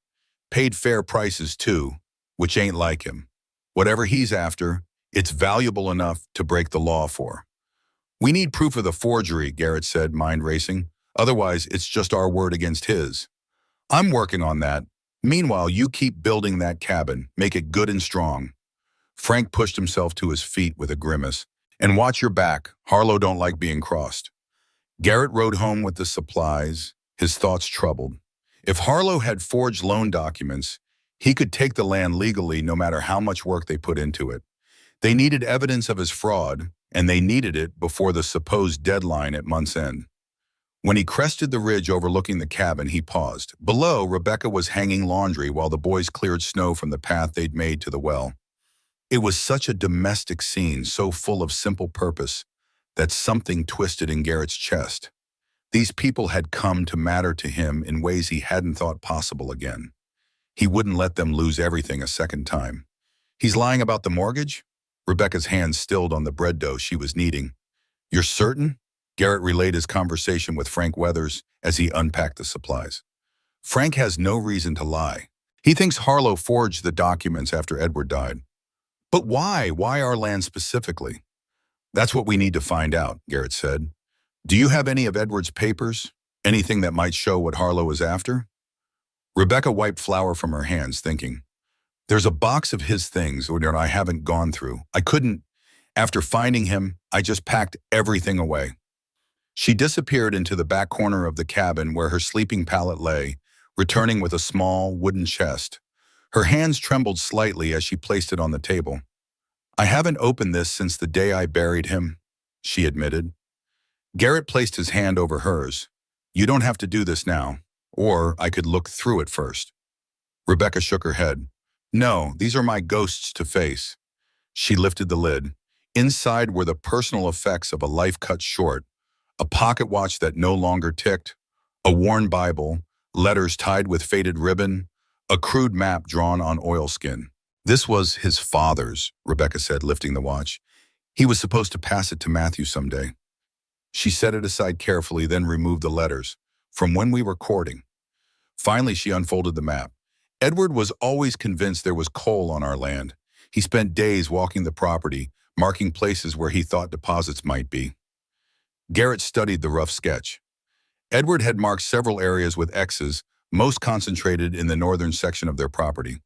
Paid fair prices too, which ain't like him. Whatever he's after, it's valuable enough to break the law for. We need proof of the forgery, Garrett said, mind racing. Otherwise, it's just our word against his. I'm working on that. Meanwhile, you keep building that cabin. Make it good and strong. Frank pushed himself to his feet with a grimace. And watch your back. Harlow don't like being crossed. Garrett rode home with the supplies, his thoughts troubled. If Harlow had forged loan documents, he could take the land legally no matter how much work they put into it. They needed evidence of his fraud, and they needed it before the supposed deadline at month's end. When he crested the ridge overlooking the cabin, he paused. Below, Rebecca was hanging laundry while the boys cleared snow from the path they'd made to the well. It was such a domestic scene, so full of simple purpose, that something twisted in Garrett's chest. These people had come to matter to him in ways he hadn't thought possible again. He wouldn't let them lose everything a second time. He's lying about the mortgage? Rebecca's hands stilled on the bread dough she was kneading. You're certain? Garrett relayed his conversation with Frank Weathers as he unpacked the supplies. Frank has no reason to lie. He thinks Harlow forged the documents after Edward died. But why? Why our land specifically? That's what we need to find out, Garrett said. Do you have any of Edward's papers? Anything that might show what Harlow is after? Rebecca wiped flour from her hands, thinking. There's a box of his things that I haven't gone through. I couldn't. After finding him, I just packed everything away. She disappeared into the back corner of the cabin where her sleeping pallet lay, returning with a small wooden chest. Her hands trembled slightly as she placed it on the table. I haven't opened this since the day I buried him, she admitted. Garrett placed his hand over hers. You don't have to do this now, or I could look through it first. Rebecca shook her head. No, these are my ghosts to face. She lifted the lid. Inside were the personal effects of a life cut short, a pocket watch that no longer ticked, a worn Bible, letters tied with faded ribbon, a crude map drawn on oilskin. This was his father's, Rebecca said, lifting the watch. He was supposed to pass it to Matthew someday. She set it aside carefully, then removed the letters. From when we were courting. Finally, she unfolded the map. Edward was always convinced there was coal on our land. He spent days walking the property, marking places where he thought deposits might be. Garrett studied the rough sketch. Edward had marked several areas with X's, most concentrated in the northern section of their property.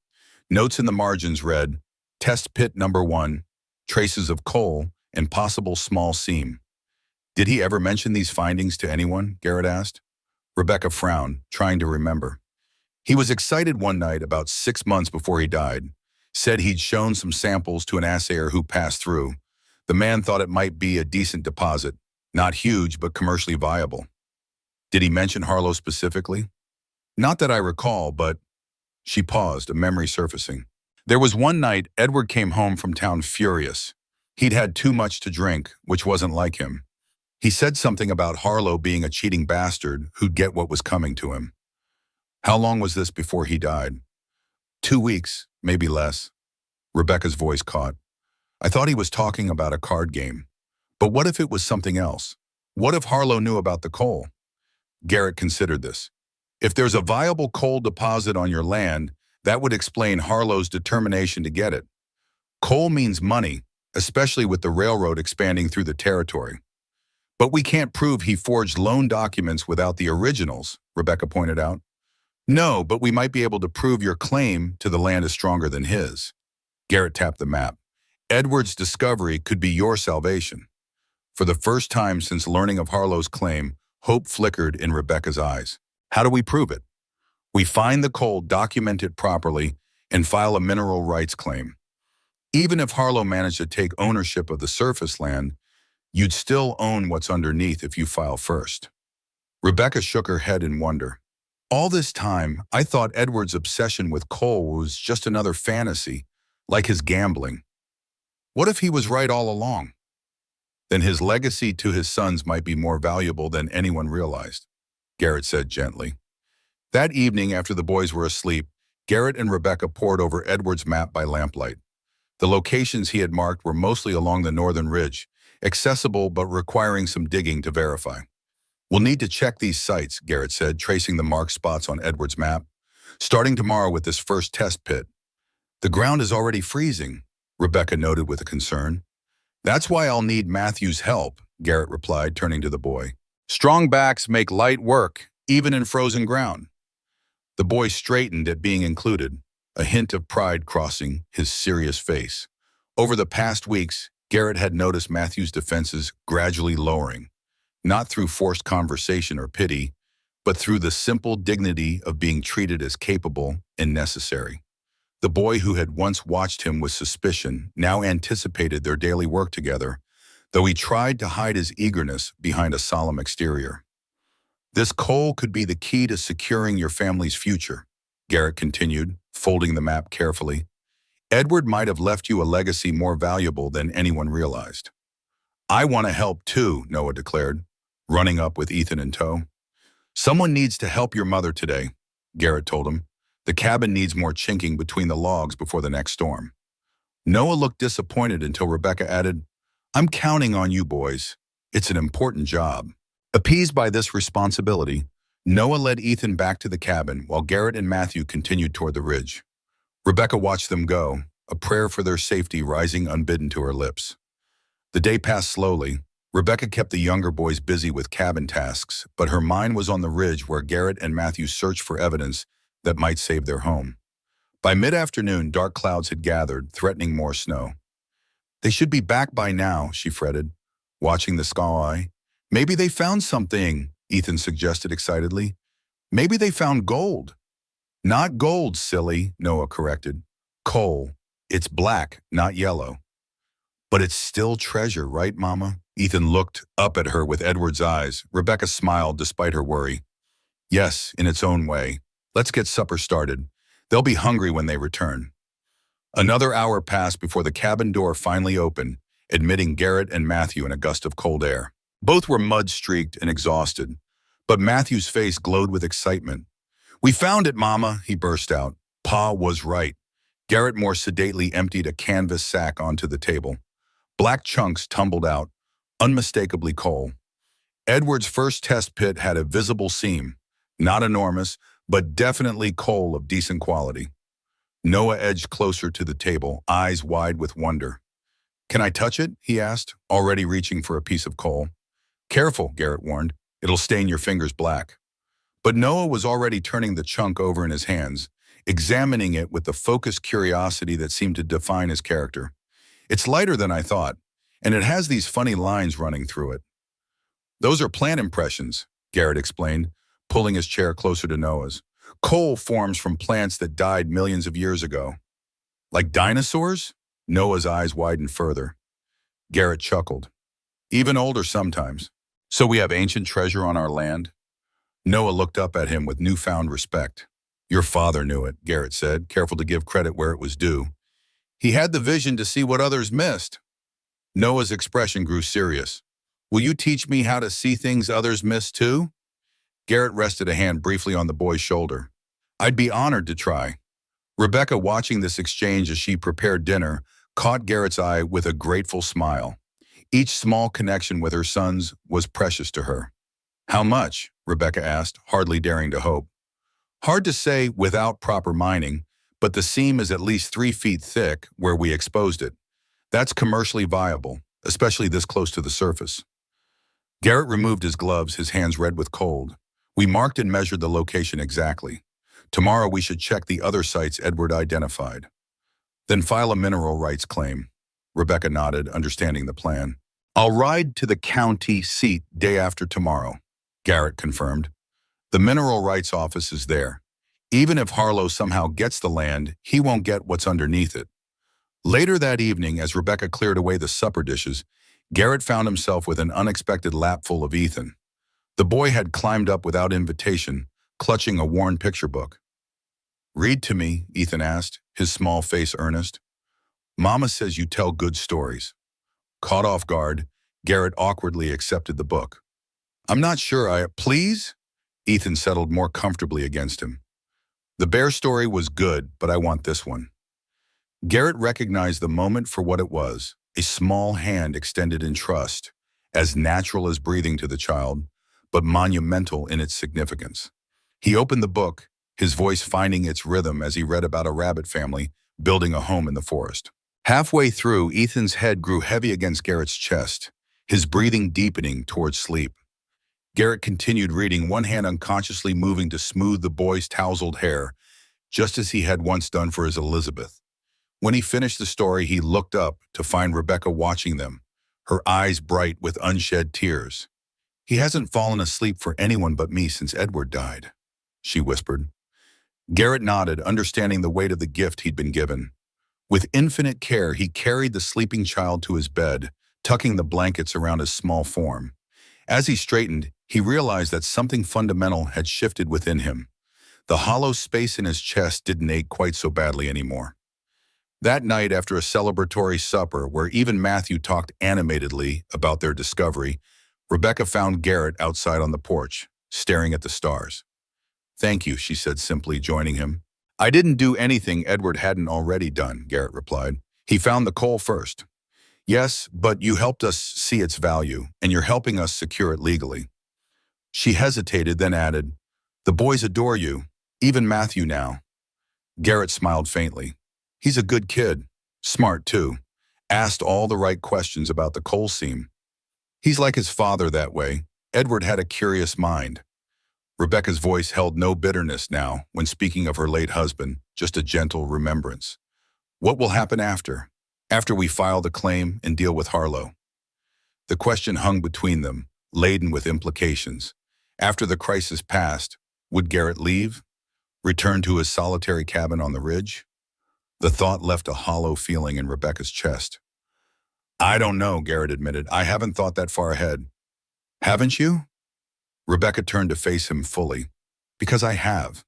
Notes in the margins read, Test Pit Number 1, traces of coal, and possible small seam. Did he ever mention these findings to anyone? Garrett asked. Rebecca frowned, trying to remember. He was excited one night about 6 months before he died. Said he'd shown some samples to an assayer who passed through. The man thought it might be a decent deposit. Not huge, but commercially viable. Did he mention Harlow specifically? Not that I recall, but... She paused, a memory surfacing. There was one night Edward came home from town furious. He'd had too much to drink, which wasn't like him. He said something about Harlow being a cheating bastard who'd get what was coming to him. How long was this before he died? 2 weeks, maybe less. Rebecca's voice caught. I thought he was talking about a card game. But what if it was something else? What if Harlow knew about the coal? Garrett considered this. If there's a viable coal deposit on your land, that would explain Harlow's determination to get it. Coal means money, especially with the railroad expanding through the territory. But we can't prove he forged loan documents without the originals, Rebecca pointed out. No, but we might be able to prove your claim to the land is stronger than his. Garrett tapped the map. Edward's discovery could be your salvation. For the first time since learning of Harlow's claim, hope flickered in Rebecca's eyes. How do we prove it? We find the coal, document it properly, and file a mineral rights claim. Even if Harlow managed to take ownership of the surface land, you'd still own what's underneath if you file first. Rebecca shook her head in wonder. All this time, I thought Edward's obsession with coal was just another fantasy, like his gambling. What if he was right all along? Then his legacy to his sons might be more valuable than anyone realized, Garrett said gently. That evening, after the boys were asleep, Garrett and Rebecca pored over Edward's map by lamplight. The locations he had marked were mostly along the northern ridge, accessible but requiring some digging to verify. We'll need to check these sites, Garrett said, tracing the marked spots on Edward's map. Starting tomorrow with this first test pit. The ground is already freezing, Rebecca noted with a concern. That's why I'll need Matthew's help, Garrett replied, turning to the boy. Strong backs make light work, even in frozen ground. The boy straightened at being included, a hint of pride crossing his serious face. Over the past weeks, Garrett had noticed Matthew's defenses gradually lowering, not through forced conversation or pity, but through the simple dignity of being treated as capable and necessary. The boy who had once watched him with suspicion now anticipated their daily work together, though he tried to hide his eagerness behind a solemn exterior. This coal could be the key to securing your family's future, Garrett continued, folding the map carefully. Edward might have left you a legacy more valuable than anyone realized. I want to help too, Noah declared, running up with Ethan in tow. Someone needs to help your mother today, Garrett told him. The cabin needs more chinking between the logs before the next storm. Noah looked disappointed until Rebecca added, I'm counting on you boys. It's an important job. Appeased by this responsibility, Noah led Ethan back to the cabin while Garrett and Matthew continued toward the ridge. Rebecca watched them go, a prayer for their safety rising unbidden to her lips. The day passed slowly. Rebecca kept the younger boys busy with cabin tasks, but her mind was on the ridge where Garrett and Matthew searched for evidence that might save their home. By mid-afternoon, dark clouds had gathered, threatening more snow. They should be back by now, she fretted, watching the sky. Maybe they found something, Ethan suggested excitedly. Maybe they found gold. Not gold, silly, Noah corrected. Coal. It's black, not yellow. But it's still treasure, right, Mama? Ethan looked up at her with Edward's eyes. Rebecca smiled despite her worry. Yes, in its own way. Let's get supper started. They'll be hungry when they return. Another hour passed before the cabin door finally opened, admitting Garrett and Matthew in a gust of cold air. Both were mud-streaked and exhausted, but Matthew's face glowed with excitement. We found it, Mama, he burst out. Pa was right. Garrett more sedately emptied a canvas sack onto the table. Black chunks tumbled out, unmistakably coal. Edward's first test pit had a visible seam, not enormous, but definitely coal of decent quality. Noah edged closer to the table, eyes wide with wonder. Can I touch it? He asked, already reaching for a piece of coal. Careful, Garrett warned. It'll stain your fingers black. But Noah was already turning the chunk over in his hands, examining it with the focused curiosity that seemed to define his character. It's lighter than I thought, and it has these funny lines running through it. Those are plant impressions, Garrett explained, pulling his chair closer to Noah's. Coal forms from plants that died millions of years ago. Like dinosaurs? Noah's eyes widened further. Garrett chuckled. Even older sometimes. So we have ancient treasure on our land? Noah looked up at him with newfound respect. Your father knew it, Garrett said, careful to give credit where it was due. He had the vision to see what others missed. Noah's expression grew serious. Will you teach me how to see things others miss too? Garrett rested a hand briefly on the boy's shoulder. I'd be honored to try. Rebecca, watching this exchange as she prepared dinner, caught Garrett's eye with a grateful smile. Each small connection with her sons was precious to her. How much? Rebecca asked, hardly daring to hope. Hard to say without proper mining, but the seam is at least 3 feet thick where we exposed it. That's commercially viable, especially this close to the surface. Garrett removed his gloves, his hands red with cold. We marked and measured the location exactly. Tomorrow we should check the other sites Edward identified. Then file a mineral rights claim. Rebecca nodded, understanding the plan. I'll ride to the county seat day after tomorrow, Garrett confirmed. The mineral rights office is there. Even if Harlow somehow gets the land, he won't get what's underneath it. Later that evening, as Rebecca cleared away the supper dishes, Garrett found himself with an unexpected lapful of Ethan. The boy had climbed up without invitation, clutching a worn picture book. Read to me, Ethan asked, his small face earnest. Mama says you tell good stories. Caught off guard, Garrett awkwardly accepted the book. I'm not sure Please? Ethan settled more comfortably against him. The bear story was good, but I want this one. Garrett recognized the moment for what it was, a small hand extended in trust, as natural as breathing to the child, but monumental in its significance. He opened the book, his voice finding its rhythm as he read about a rabbit family building a home in the forest. Halfway through, Ethan's head grew heavy against Garrett's chest, his breathing deepening towards sleep. Garrett continued reading, one hand unconsciously moving to smooth the boy's tousled hair, just as he had once done for his Elizabeth. When he finished the story, he looked up to find Rebecca watching them, her eyes bright with unshed tears. He hasn't fallen asleep for anyone but me since Edward died, she whispered. Garrett nodded, understanding the weight of the gift he'd been given. With infinite care, he carried the sleeping child to his bed, tucking the blankets around his small form. As he straightened, he realized that something fundamental had shifted within him. The hollow space in his chest didn't ache quite so badly anymore. That night, after a celebratory supper where even Matthew talked animatedly about their discovery, Rebecca found Garrett outside on the porch, staring at the stars. Thank you, she said simply, joining him. I didn't do anything Edward hadn't already done, Garrett replied. He found the coal first. Yes, but you helped us see its value, and you're helping us secure it legally. She hesitated, then added, the boys adore you, even Matthew now. Garrett smiled faintly. He's a good kid, smart too, asked all the right questions about the coal seam. He's like his father that way. Edward had a curious mind. Rebecca's voice held no bitterness now when speaking of her late husband, just a gentle remembrance. What will happen after? After we file the claim and deal with Harlow? The question hung between them, laden with implications. After the crisis passed, would Garrett leave? Return to his solitary cabin on the ridge? The thought left a hollow feeling in Rebecca's chest. I don't know, Garrett admitted. I haven't thought that far ahead. Haven't you? Rebecca turned to face him fully. Because I have.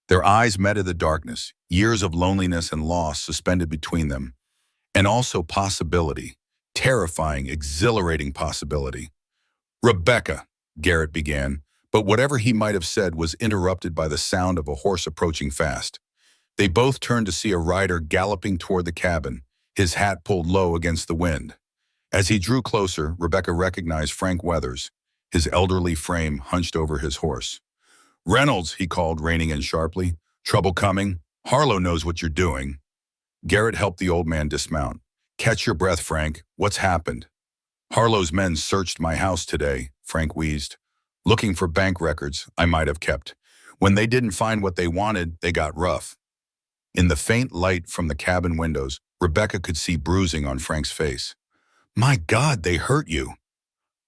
Their eyes met in the darkness, years of loneliness and loss suspended between them. And also possibility, terrifying, exhilarating possibility. Rebecca, Garrett began, but whatever he might have said was interrupted by the sound of a horse approaching fast. They both turned to see a rider galloping toward the cabin, his hat pulled low against the wind. As he drew closer, Rebecca recognized Frank Weathers, his elderly frame hunched over his horse. Reynolds, he called, reining in sharply. Trouble coming? Harlow knows what you're doing. Garrett helped the old man dismount. Catch your breath, Frank. What's happened? Harlow's men searched my house today, Frank wheezed. Looking for bank records I might have kept. When they didn't find what they wanted, they got rough. In the faint light from the cabin windows, Rebecca could see bruising on Frank's face. My God, they hurt you.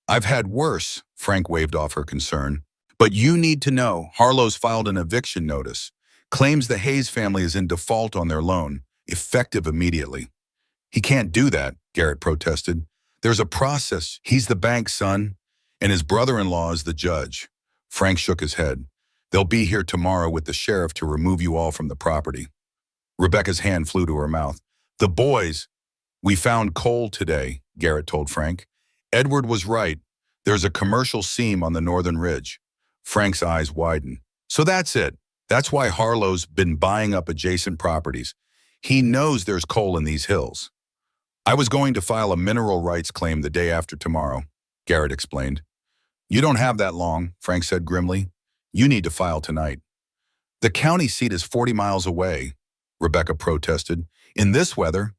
I've had worse, Frank waved off her concern. But you need to know, Harlow's filed an eviction notice. Claims the Hayes family is in default on their loan, effective immediately. He can't do that, Garrett protested. There's a process. He's the bank's son, and his brother-in-law is the judge. Frank shook his head. They'll be here tomorrow with the sheriff to remove you all from the property. Rebecca's hand flew to her mouth. The boys. We found coal today, Garrett told Frank. Edward was right. There's a commercial seam on the northern ridge. Frank's eyes widened. So that's it. That's why Harlow's been buying up adjacent properties. He knows there's coal in these hills. I was going to file a mineral rights claim the day after tomorrow, Garrett explained. You don't have that long, Frank said grimly. You need to file tonight. The county seat is 40 miles away, Rebecca protested. In this weather?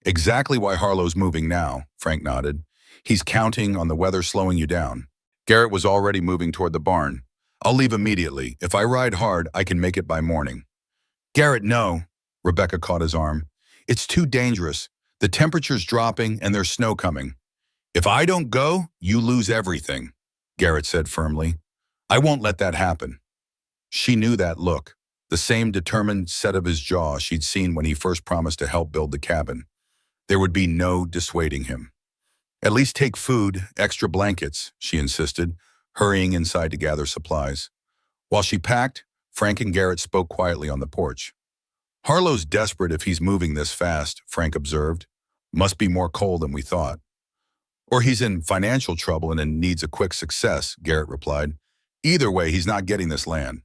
Exactly why Harlow's moving now, Frank nodded. He's counting on the weather slowing you down. Garrett was already moving toward the barn. I'll leave immediately. If I ride hard, I can make it by morning. Garrett, no. Rebecca caught his arm. It's too dangerous. The temperature's dropping and there's snow coming. If I don't go, you lose everything, Garrett said firmly. I won't let that happen. She knew that look, the same determined set of his jaw she'd seen when he first promised to help build the cabin. There would be no dissuading him. At least take food, extra blankets, she insisted, hurrying inside to gather supplies. While she packed, Frank and Garrett spoke quietly on the porch. Harlow's desperate if he's moving this fast, Frank observed. Must be more coal than we thought. Or he's in financial trouble and needs a quick success, Garrett replied. Either way, he's not getting this land.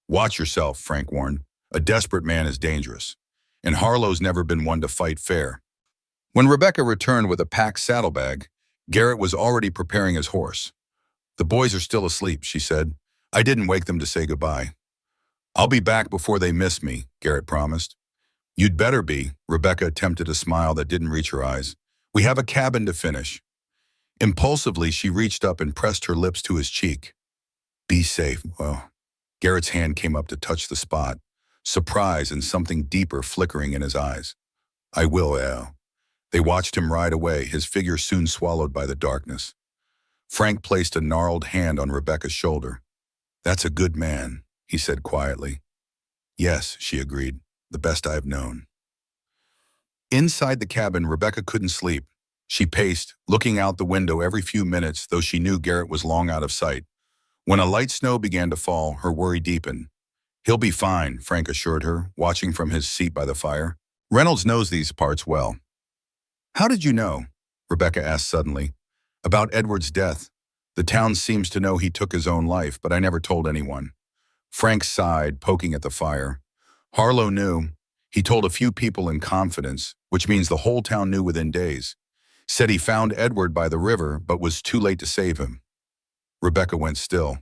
Watch yourself, Frank warned. A desperate man is dangerous. And Harlow's never been one to fight fair. When Rebecca returned with a packed saddlebag, Garrett was already preparing his horse. The boys are still asleep, she said. I didn't wake them to say goodbye. I'll be back before they miss me, Garrett promised. You'd better be, Rebecca attempted a smile that didn't reach her eyes. We have a cabin to finish. Impulsively, she reached up and pressed her lips to his cheek. Be safe. Well, Garrett's hand came up to touch the spot, surprise and something deeper flickering in his eyes. I will, Al. They watched him ride away, his figure soon swallowed by the darkness. Frank placed a gnarled hand on Rebecca's shoulder. That's a good man, he said quietly. Yes, she agreed, the best I've known. Inside the cabin, Rebecca couldn't sleep. She paced, looking out the window every few minutes, though she knew Garrett was long out of sight. When a light snow began to fall, her worry deepened. He'll be fine, Frank assured her, watching from his seat by the fire. Reynolds knows these parts well. How did you know? Rebecca asked suddenly. About Edward's death. The town seems to know he took his own life, but I never told anyone. Frank sighed, poking at the fire. Harlow knew. He told a few people in confidence, which means the whole town knew within days. Said he found Edward by the river, but was too late to save him. Rebecca went still.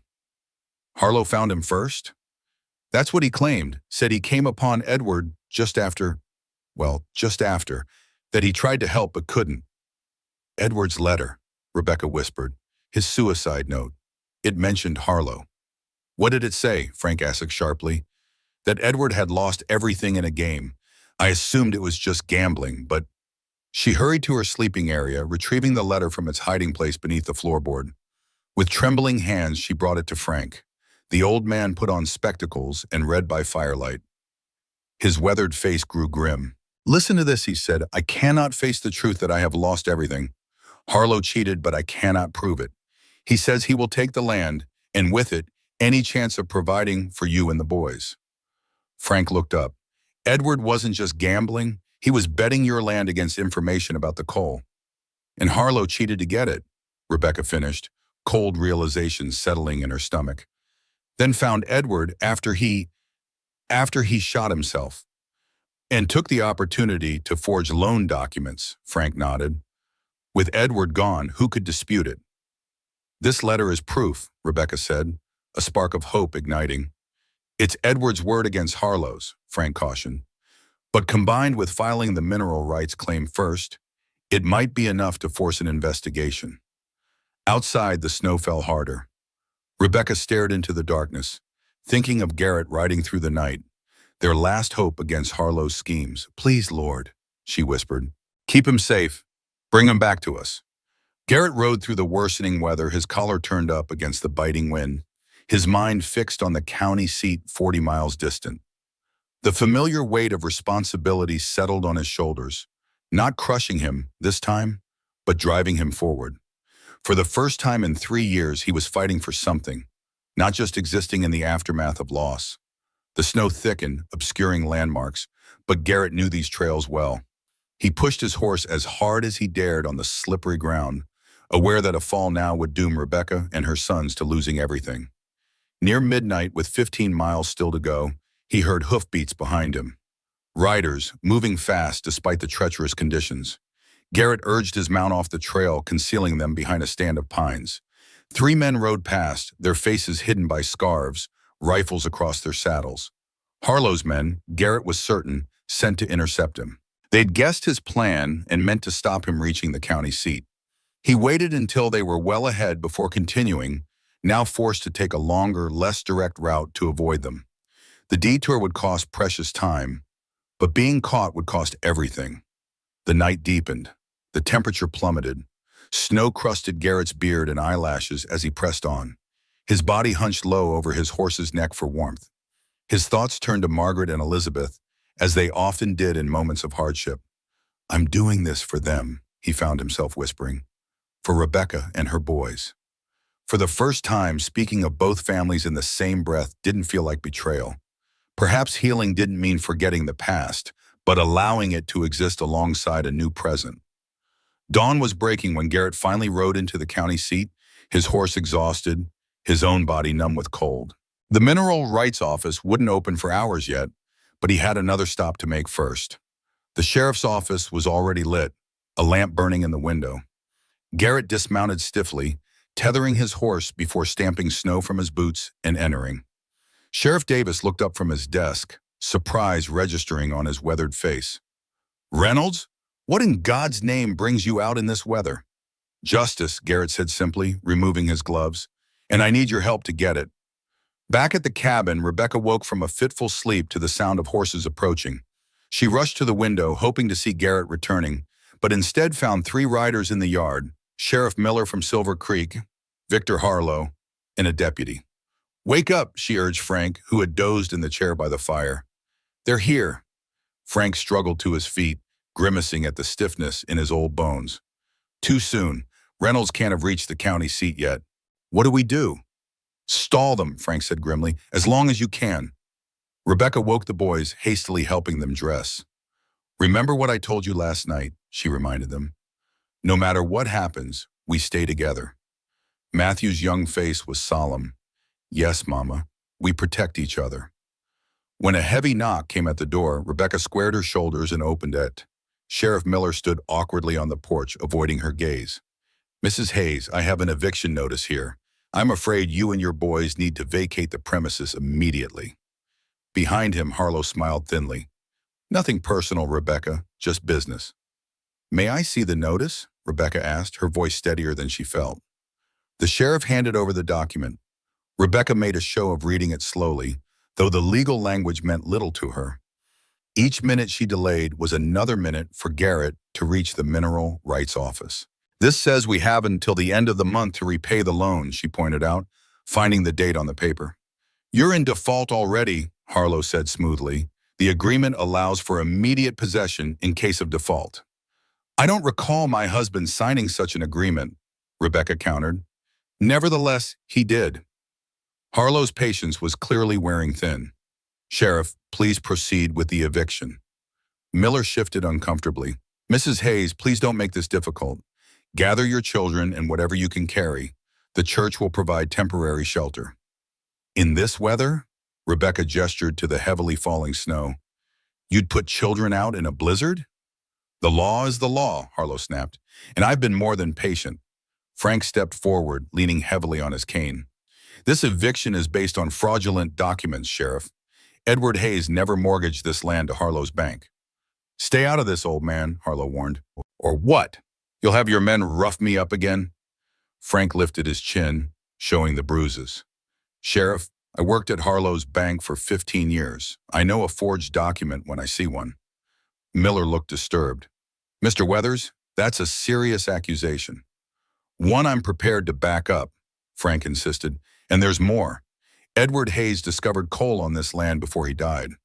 Harlow found him first? That's what he claimed. Said he came upon Edward just after, that he tried to help but couldn't. Edward's letter, Rebecca whispered. His suicide note. It mentioned Harlow. What did it say? Frank asked sharply. That Edward had lost everything in a game. I assumed it was just gambling, but... She hurried to her sleeping area, retrieving the letter from its hiding place beneath the floorboard. With trembling hands, she brought it to Frank. The old man put on spectacles and read by firelight. His weathered face grew grim. Listen to this, he said. I cannot face the truth that I have lost everything. Harlow cheated, but I cannot prove it. He says he will take the land, and with it, any chance of providing for you and the boys. Frank looked up. Edward wasn't just gambling. He was betting your land against information about the coal. And Harlow cheated to get it, Rebecca finished, cold realization settling in her stomach. Then found Edward after he shot himself. And took the opportunity to forge loan documents, Frank nodded. With Edward gone, who could dispute it? This letter is proof, Rebecca said, a spark of hope igniting. It's Edward's word against Harlow's, Frank cautioned. But combined with filing the mineral rights claim first, it might be enough to force an investigation. Outside, the snow fell harder. Rebecca stared into the darkness, thinking of Garrett riding through the night, their last hope against Harlow's schemes. Please, Lord, she whispered. Keep him safe. Bring him back to us. Garrett rode through the worsening weather, his collar turned up against the biting wind, his mind fixed on the county seat 40 miles distant. The familiar weight of responsibility settled on his shoulders, not crushing him this time, but driving him forward. For the first time in 3 years, he was fighting for something, not just existing in the aftermath of loss. The snow thickened, obscuring landmarks, but Garrett knew these trails well. He pushed his horse as hard as he dared on the slippery ground, aware that a fall now would doom Rebecca and her sons to losing everything. Near midnight, with 15 miles still to go, he heard hoofbeats behind him. Riders, moving fast despite the treacherous conditions. Garrett urged his mount off the trail, concealing them behind a stand of pines. 3 men rode past, their faces hidden by scarves, rifles across their saddles. Harlow's men, Garrett was certain, sent to intercept him. They'd guessed his plan and meant to stop him reaching the county seat. He waited until they were well ahead before continuing, now forced to take a longer, less direct route to avoid them. The detour would cost precious time, but being caught would cost everything. The night deepened. The temperature plummeted. Snow crusted Garrett's beard and eyelashes as he pressed on. His body hunched low over his horse's neck for warmth. His thoughts turned to Margaret and Elizabeth, as they often did in moments of hardship. "I'm doing this for them," he found himself whispering. "For Rebecca and her boys." For the first time, speaking of both families in the same breath didn't feel like betrayal. Perhaps healing didn't mean forgetting the past, but allowing it to exist alongside a new present. Dawn was breaking when Garrett finally rode into the county seat, his horse exhausted, his own body numb with cold. The mineral rights office wouldn't open for hours yet, but he had another stop to make first. The sheriff's office was already lit, a lamp burning in the window. Garrett dismounted stiffly, tethering his horse before stamping snow from his boots and entering. Sheriff Davis looked up from his desk, surprise registering on his weathered face. "Reynolds, what in God's name brings you out in this weather?" "Justice," Garrett said simply, removing his gloves, "and I need your help to get it." Back at the cabin, Rebecca woke from a fitful sleep to the sound of horses approaching. She rushed to the window, hoping to see Garrett returning, but instead found 3 riders in the yard, Sheriff Miller from Silver Creek, Victor Harlow, and a deputy. "Wake up," she urged Frank, who had dozed in the chair by the fire. "They're here." Frank struggled to his feet, grimacing at the stiffness in his old bones. "Too soon. Reynolds can't have reached the county seat yet." "What do we do?" "Stall them," Frank said grimly, "as long as you can." Rebecca woke the boys, hastily helping them dress. "Remember what I told you last night," she reminded them. "No matter what happens, we stay together." Matthew's young face was solemn. "Yes, Mama, we protect each other." When a heavy knock came at the door, Rebecca squared her shoulders and opened it. Sheriff Miller stood awkwardly on the porch, avoiding her gaze. "Mrs. Hayes, I have an eviction notice here. I'm afraid you and your boys need to vacate the premises immediately." Behind him, Harlow smiled thinly. "Nothing personal, Rebecca, just business." "May I see the notice?" Rebecca asked, her voice steadier than she felt. The sheriff handed over the document. Rebecca made a show of reading it slowly, though the legal language meant little to her. Each minute she delayed was another minute for Garrett to reach the mineral rights office. "This says we have until the end of the month to repay the loan," she pointed out, finding the date on the paper. "You're in default already," Harlow said smoothly. "The agreement allows for immediate possession in case of default." "I don't recall my husband signing such an agreement," Rebecca countered. Nevertheless, he did. Harlow's patience was clearly wearing thin. "Sheriff, please proceed with the eviction." Miller shifted uncomfortably. "Mrs. Hayes, please don't make this difficult. Gather your children and whatever you can carry. The church will provide temporary shelter." "In this weather?" Rebecca gestured to the heavily falling snow. "You'd put children out in a blizzard?" "The law is the law," Harlow snapped, "and I've been more than patient." Frank stepped forward, leaning heavily on his cane. "This eviction is based on fraudulent documents, Sheriff. Edward Hayes never mortgaged this land to Harlow's bank." "Stay out of this, old man," Harlow warned. "Or what? You'll have your men rough me up again?" Frank lifted his chin, showing the bruises. "Sheriff, I worked at Harlow's bank for 15 years. I know a forged document when I see one." Miller looked disturbed. "Mr. Weathers, that's a serious accusation." "One I'm prepared to back up," Frank insisted. "And there's more. Edward Hayes discovered coal on this land before he died.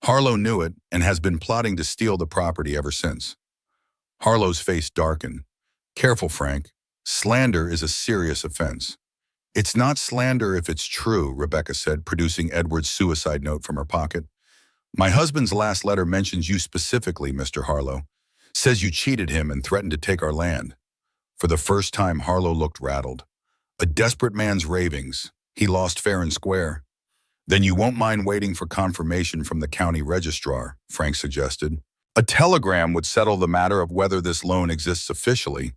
Harlow knew it and has been plotting to steal the property ever since." Harlow's face darkened. "Careful, Frank. Slander is a serious offense." "It's not slander if it's true," Rebecca said, producing Edward's suicide note from her pocket. "My husband's last letter mentions you specifically, Mr. Harlow. Says you cheated him and threatened to take our land." For the first time, Harlow looked rattled. A desperate man's ravings, He lost fair and square. Then you won't mind waiting for confirmation from the county registrar, Frank suggested. A telegram would settle the matter of whether this loan exists officially.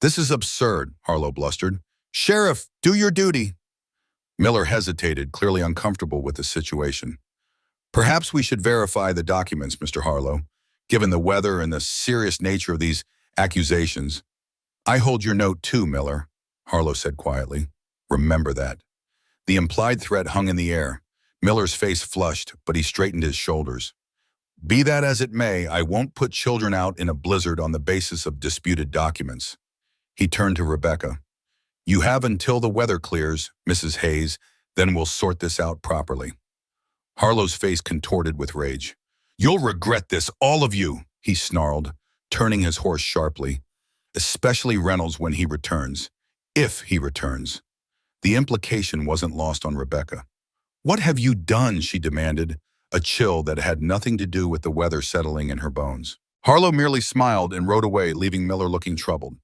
This is absurd, Harlow blustered. Sheriff, do your duty. Miller hesitated, clearly uncomfortable with the situation. Perhaps we should verify the documents, Mr. Harlow. Given the weather and the serious nature of these accusations. I hold your note too, Miller, Harlow said quietly. Remember that. The implied threat hung in the air. Miller's face flushed, but he straightened his shoulders. Be that as it may, I won't put children out in a blizzard on the basis of disputed documents. He turned to Rebecca. You have until the weather clears, Mrs. Hayes, then we'll sort this out properly. Harlow's face contorted with rage. You'll regret this, all of you, he snarled, turning his horse sharply. Especially Reynolds when he returns. If he returns. The implication wasn't lost on Rebecca. What have you done, she demanded, a chill that had nothing to do with the weather settling in her bones. Harlow merely smiled and rode away, leaving Miller looking troubled.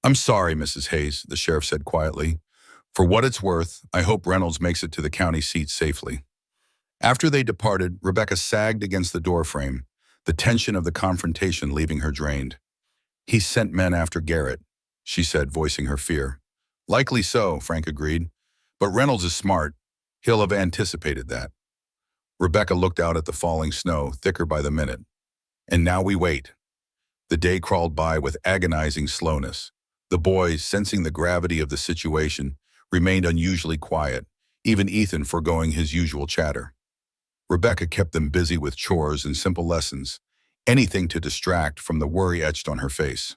I'm sorry, Mrs. Hayes, the sheriff said quietly. For what it's worth, I hope Reynolds makes it to the county seat safely. After they departed, Rebecca sagged against the doorframe, the tension of the confrontation leaving her drained. He sent men after Garrett, she said, voicing her fear. Likely so, Frank agreed. But Reynolds is smart. He'll have anticipated that. Rebecca looked out at the falling snow, thicker by the minute. And now we wait. The day crawled by with agonizing slowness. The boys, sensing the gravity of the situation, remained unusually quiet, even Ethan foregoing his usual chatter. Rebecca kept them busy with chores and simple lessons, anything to distract from the worry etched on her face.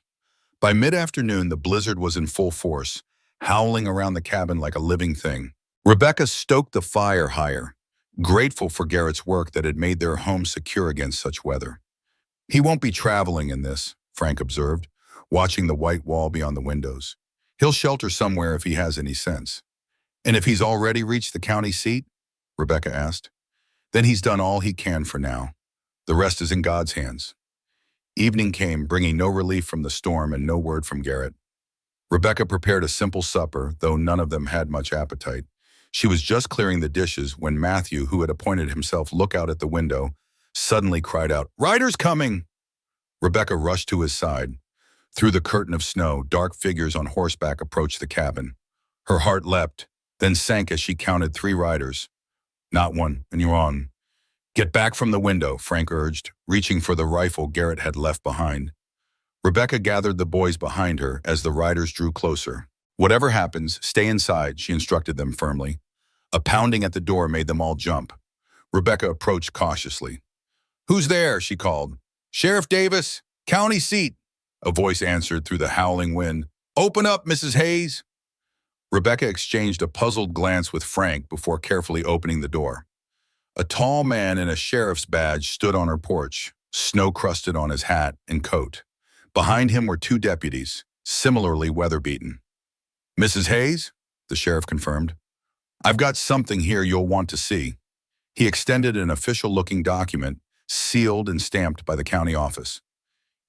By mid-afternoon, the blizzard was in full force, howling around the cabin like a living thing. Rebecca stoked the fire higher, grateful for Garrett's work that had made their home secure against such weather. He won't be traveling in this, Frank observed, watching the white wall beyond the windows. He'll shelter somewhere if he has any sense. And if he's already reached the county seat? Rebecca asked. Then he's done all he can for now. The rest is in God's hands. Evening came, bringing no relief from the storm and no word from Garrett. Rebecca prepared a simple supper, though none of them had much appetite. She was just clearing the dishes when Matthew, who had appointed himself lookout at the window, suddenly cried out, "Riders coming!" Rebecca rushed to his side. Through the curtain of snow, dark figures on horseback approached the cabin. Her heart leapt, then sank as she counted 3 riders. Not one, and you're on. Get back from the window, Frank urged, reaching for the rifle Garrett had left behind. Rebecca gathered the boys behind her as the riders drew closer. Whatever happens, stay inside, she instructed them firmly. A pounding at the door made them all jump. Rebecca approached cautiously. Who's there? She called. Sheriff Davis, county seat, a voice answered through the howling wind. Open up, Mrs. Hayes. Rebecca exchanged a puzzled glance with Frank before carefully opening the door. A tall man in a sheriff's badge stood on her porch, snow-crusted on his hat and coat. Behind him were 2 deputies, similarly weather-beaten. Mrs. Hayes? The sheriff confirmed. I've got something here you'll want to see. He extended an official-looking document, sealed and stamped by the county office.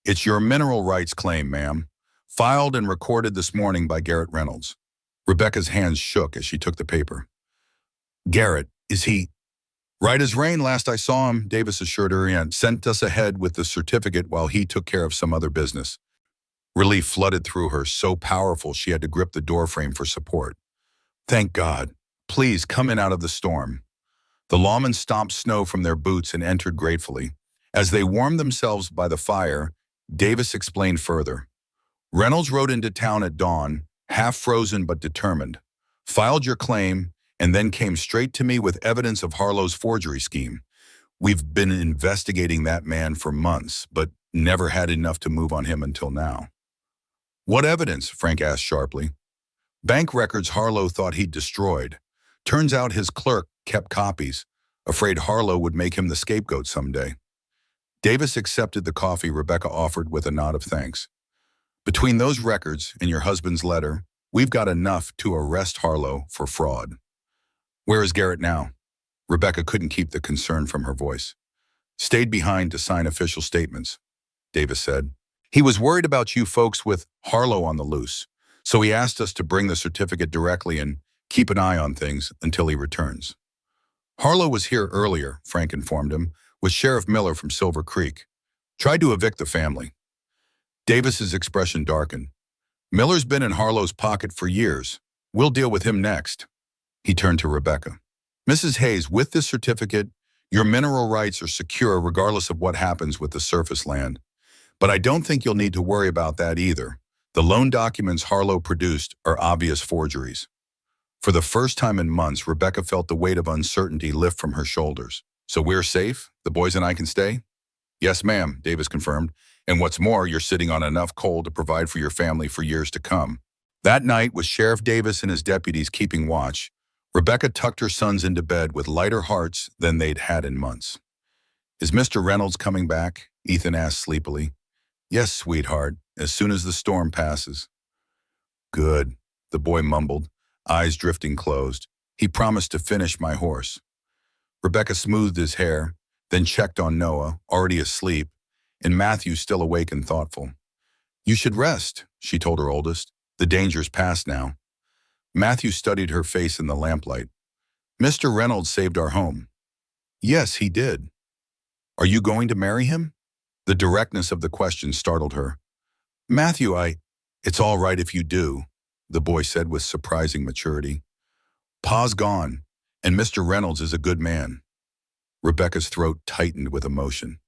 It's your mineral rights claim, ma'am, filed and recorded this morning by Garrett Reynolds. Rebecca's hands shook as she took the paper. Garrett, is he? Right as rain last I saw him, Davis assured her, and sent us ahead with the certificate while he took care of some other business. Relief flooded through her, so powerful she had to grip the doorframe for support. Thank God. Please come in out of the storm. The lawmen stomped snow from their boots and entered gratefully. As they warmed themselves by the fire, Davis explained further. Reynolds rode into town at dawn, half frozen but determined, filed your claim, and then came straight to me with evidence of Harlow's forgery scheme. We've been investigating that man for months, but never had enough to move on him until now. What evidence? Frank asked sharply. Bank records Harlow thought he'd destroyed. Turns out his clerk kept copies, afraid Harlow would make him the scapegoat someday. Davis accepted the coffee Rebecca offered with a nod of thanks. Between those records and your husband's letter, we've got enough to arrest Harlow for fraud. Where is Garrett now? Rebecca couldn't keep the concern from her voice. Stayed behind to sign official statements, Davis said. He was worried about you folks with Harlow on the loose, so he asked us to bring the certificate directly and Keep an eye on things until he returns. Harlow was here earlier, Frank informed him, with Sheriff Miller from Silver Creek. Tried to evict the family. Davis's expression darkened. Miller's been in Harlow's pocket for years. We'll deal with him next. He turned to Rebecca. Mrs. Hayes, with this certificate, your mineral rights are secure regardless of what happens with the surface land. But I don't think you'll need to worry about that either. The loan documents Harlow produced are obvious forgeries. For the first time in months, Rebecca felt the weight of uncertainty lift from her shoulders. So we're safe? The boys and I can stay? Yes, ma'am, Davis confirmed. And what's more, you're sitting on enough coal to provide for your family for years to come. That night, with Sheriff Davis and his deputies keeping watch, Rebecca tucked her sons into bed with lighter hearts than they'd had in months. Is Mr. Reynolds coming back? Ethan asked sleepily. Yes, sweetheart, as soon as the storm passes. Good, the boy mumbled, eyes drifting closed. He promised to finish my horse. Rebecca smoothed his hair, then checked on Noah, already asleep, and Matthew still awake and thoughtful. You should rest, she told her oldest. The danger's past now. Matthew studied her face in the lamplight. Mr. Reynolds saved our home. Yes, he did. Are you going to marry him? The directness of the question startled her. Matthew, it's all right if you do, the boy said with surprising maturity. Pa's gone, and Mr. Reynolds is a good man. Rebecca's throat tightened with emotion.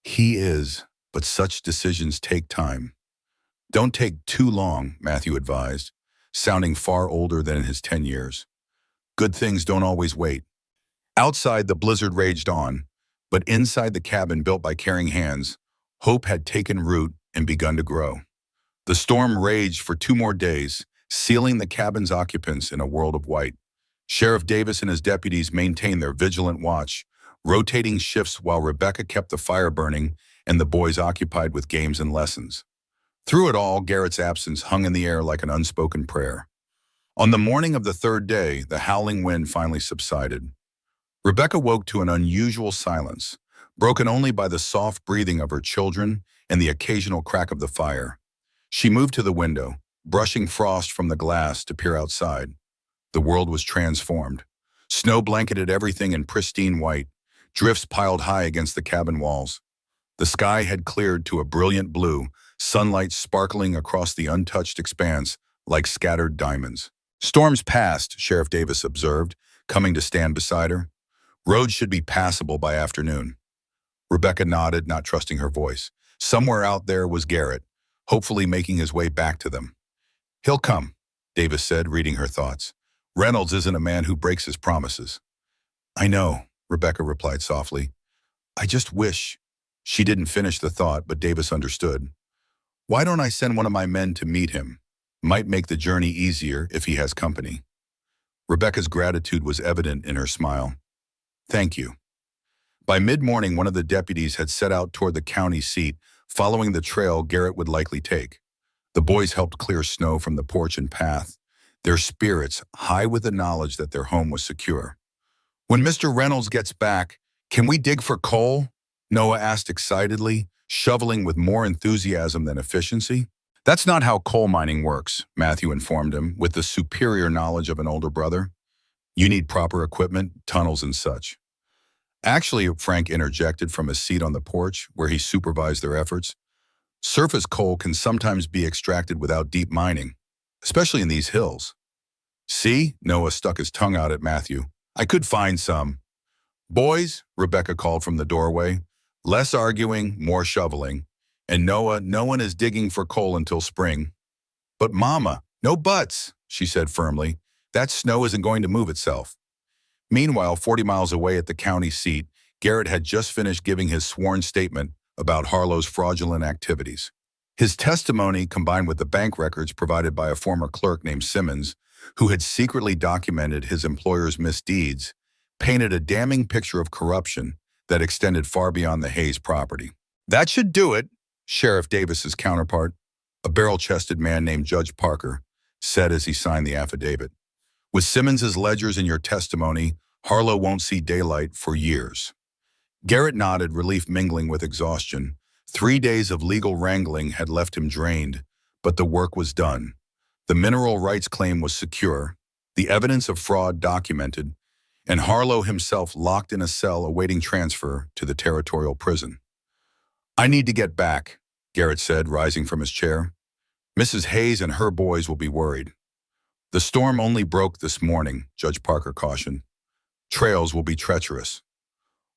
He is, but such decisions take time. Don't take too long, Matthew advised, sounding far older than in his 10 years. Good things don't always wait. Outside, the blizzard raged on, but inside the cabin built by caring hands, hope had taken root and begun to grow. The storm raged for 2 more days, sealing the cabin's occupants in a world of white. Sheriff Davis and his deputies maintained their vigilant watch, rotating shifts while Rebecca kept the fire burning and the boys occupied with games and lessons. Through it all, Garrett's absence hung in the air like an unspoken prayer. On the morning of the 3rd day, the howling wind finally subsided. Rebecca woke to an unusual silence, broken only by the soft breathing of her children and the occasional crack of the fire. She moved to the window, brushing frost from the glass to peer outside. The world was transformed. Snow blanketed everything in pristine white, drifts piled high against the cabin walls. The sky had cleared to a brilliant blue, sunlight sparkling across the untouched expanse like scattered diamonds. Storms passed, Sheriff Davis observed, coming to stand beside her. Roads should be passable by afternoon. Rebecca nodded, not trusting her voice. Somewhere out there was Garrett, hopefully making his way back to them. He'll come, Davis said, reading her thoughts. Reynolds isn't a man who breaks his promises. I know, Rebecca replied softly. I just wish. She didn't finish the thought, but Davis understood. Why don't I send one of my men to meet him? Might make the journey easier if he has company. Rebecca's gratitude was evident in her smile. Thank you. By mid-morning, one of the deputies had set out toward the county seat, following the trail Garrett would likely take. The boys helped clear snow from the porch and path, their spirits high with the knowledge that their home was secure. When Mr. Reynolds gets back, can we dig for coal? Noah asked excitedly, shoveling with more enthusiasm than efficiency. That's not how coal mining works, Matthew informed him, with the superior knowledge of an older brother. You need proper equipment, tunnels and such. Actually, Frank interjected from his seat on the porch, where he supervised their efforts. Surface coal can sometimes be extracted without deep mining, especially in these hills. See? Noah stuck his tongue out at Matthew. I could find some. Boys, Rebecca called from the doorway. Less arguing, more shoveling. And Noah, no one is digging for coal until spring. But Mama, no buts, she said firmly. That snow isn't going to move itself. Meanwhile, 40 miles away at the county seat, Garrett had just finished giving his sworn statement about Harlow's fraudulent activities. His testimony, combined with the bank records provided by a former clerk named Simmons, who had secretly documented his employer's misdeeds, painted a damning picture of corruption that extended far beyond the Hayes property. That should do it, Sheriff Davis's counterpart, a barrel-chested man named Judge Parker, said as he signed the affidavit. With Simmons's ledgers in your testimony, Harlow won't see daylight for years. Garrett nodded, relief mingling with exhaustion. 3 days of legal wrangling had left him drained, but the work was done. The mineral rights claim was secure, the evidence of fraud documented, and Harlow himself locked in a cell awaiting transfer to the territorial prison. "I need to get back," Garrett said, rising from his chair. "Mrs. Hayes and her boys will be worried." "The storm only broke this morning," Judge Parker cautioned. "Trails will be treacherous."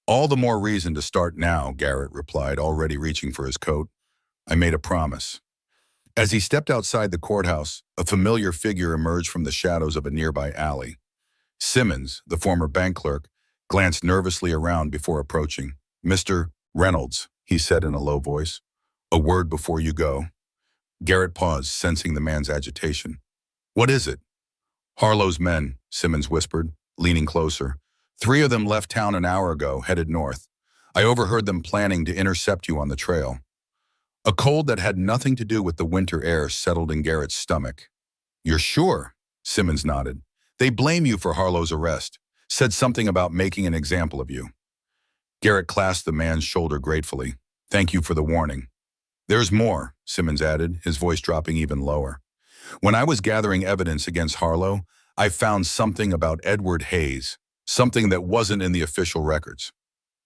"All the more reason to start now," Garrett replied, already reaching for his coat. "I made a promise." As he stepped outside the courthouse, a familiar figure emerged from the shadows of a nearby alley. Simmons, the former bank clerk, glanced nervously around before approaching. "Mr. Reynolds," he said in a low voice, "a word before you go." Garrett paused, sensing the man's agitation. "What is it?" "Harlow's men," Simmons whispered, leaning closer. "3 of them left town an hour ago, headed north. I overheard them planning to intercept you on the trail." A cold that had nothing to do with the winter air settled in Garrett's stomach. "You're sure?" Simmons nodded. "They blame you for Harlow's arrest. Said something about making an example of you." Garrett clasped the man's shoulder gratefully. "Thank you for the warning." "There's more," Simmons added, his voice dropping even lower. "When I was gathering evidence against Harlow, I found something about Edward Hayes, something that wasn't in the official records."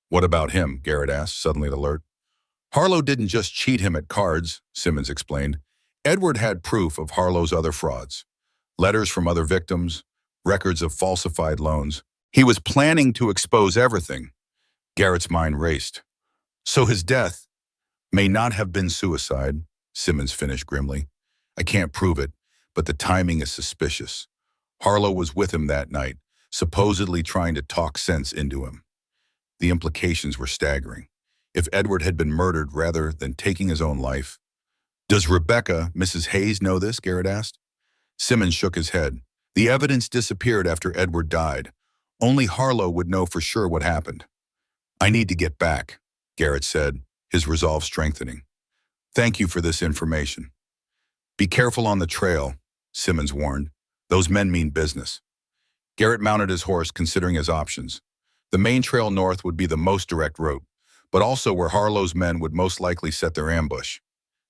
"What about him?" Garrett asked, suddenly alert. "Harlow didn't just cheat him at cards," Simmons explained. "Edward had proof of Harlow's other frauds. Letters from other victims, records of falsified loans. He was planning to expose everything." Garrett's mind raced. "So his death may not have been suicide," Simmons finished grimly. "I can't prove it, but the timing is suspicious. Harlow was with him that night, supposedly trying to talk sense into him." The implications were staggering. If Edward had been murdered rather than taking his own life. "Does Rebecca, Mrs. Hayes, know this?" Garrett asked. Simmons shook his head. "The evidence disappeared after Edward died. Only Harlow would know for sure what happened." "I need to get back," Garrett said, his resolve strengthening. "Thank you for this information." "Be careful on the trail," Simmons warned. "Those men mean business." Garrett mounted his horse, considering his options. The main trail north would be the most direct route, but also where Harlow's men would most likely set their ambush.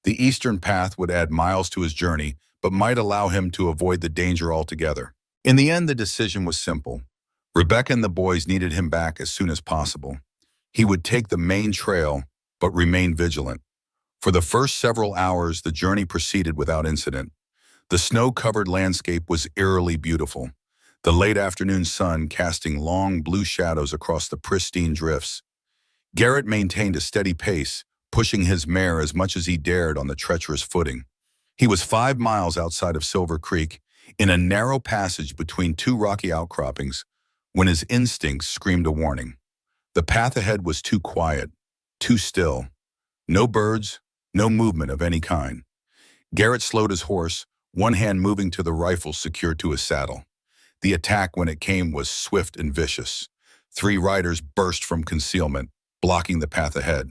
The eastern path would add miles to his journey, but might allow him to avoid the danger altogether. In the end, the decision was simple. Rebecca and the boys needed him back as soon as possible. He would take the main trail, but remain vigilant. For the first several hours, the journey proceeded without incident. The snow-covered landscape was eerily beautiful, the late afternoon sun casting long blue shadows across the pristine drifts. Garrett maintained a steady pace, pushing his mare as much as he dared on the treacherous footing. He was 5 miles outside of Silver Creek, in a narrow passage between 2 rocky outcroppings, when his instincts screamed a warning. The path ahead was too quiet, too still. No birds, no movement of any kind. Garrett slowed his horse, one hand moving to the rifle secured to his saddle. The attack, when it came, was swift and vicious. 3 riders burst from concealment, blocking the path ahead.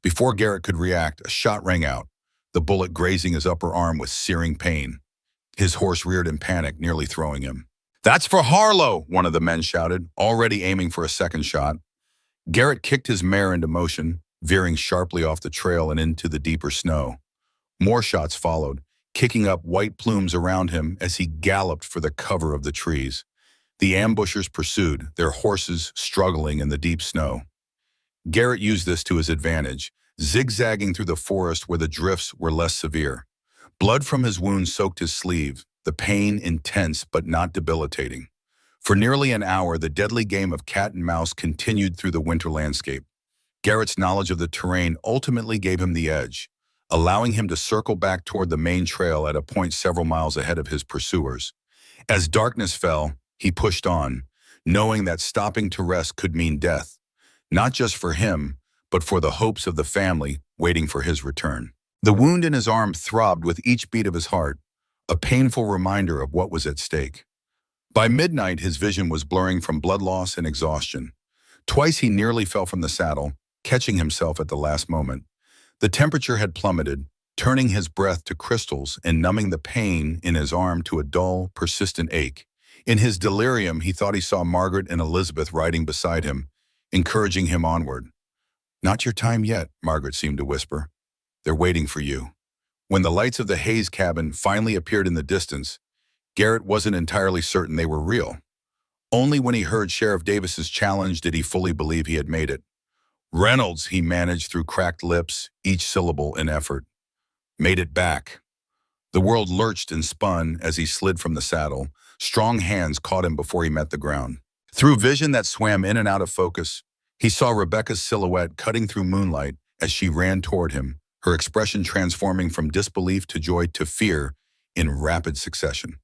Before Garrett could react, a shot rang out, the bullet grazing his upper arm with searing pain. His horse reared in panic, nearly throwing him. "That's for Harlow!" one of the men shouted, already aiming for a second shot. Garrett kicked his mare into motion, veering sharply off the trail and into the deeper snow. More shots followed, kicking up white plumes around him as he galloped for the cover of the trees. The ambushers pursued, their horses struggling in the deep snow. Garrett used this to his advantage, zigzagging through the forest where the drifts were less severe. Blood from his wound soaked his sleeve, the pain intense but not debilitating. For nearly an hour, the deadly game of cat and mouse continued through the winter landscape. Garrett's knowledge of the terrain ultimately gave him the edge, allowing him to circle back toward the main trail at a point several miles ahead of his pursuers. As darkness fell, he pushed on, knowing that stopping to rest could mean death, not just for him, but for the hopes of the family waiting for his return. The wound in his arm throbbed with each beat of his heart, a painful reminder of what was at stake. By midnight, his vision was blurring from blood loss and exhaustion. Twice he nearly fell from the saddle, catching himself at the last moment. The temperature had plummeted, turning his breath to crystals and numbing the pain in his arm to a dull, persistent ache. In his delirium, he thought he saw Margaret and Elizabeth riding beside him, encouraging him onward. "Not your time yet," Margaret seemed to whisper. "They're waiting for you." When the lights of the Hayes cabin finally appeared in the distance, Garrett wasn't entirely certain they were real. Only when he heard Sheriff Davis's challenge did he fully believe he had made it. Reynolds, he managed through cracked lips, each syllable in effort. Made it back. The world lurched and spun as he slid from the saddle. Strong hands caught him before he met the ground. Through vision that swam in and out of focus, he saw Rebecca's silhouette cutting through moonlight as she ran toward him, her expression transforming from disbelief to joy to fear in rapid succession.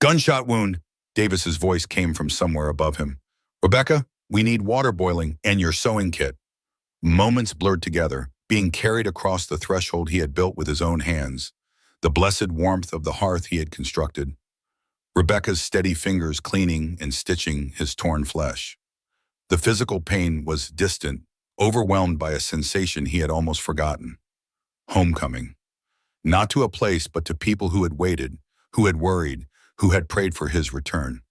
Gunshot wound, Davis's voice came from somewhere above him. Rebecca, we need water boiling and your sewing kit. Moments blurred together, being carried across the threshold he had built with his own hands, the blessed warmth of the hearth he had constructed. Rebecca's steady fingers cleaning and stitching his torn flesh. The physical pain was distant, overwhelmed by a sensation he had almost forgotten. Homecoming. Not to a place, but to people who had waited, who had worried, who had prayed for his return.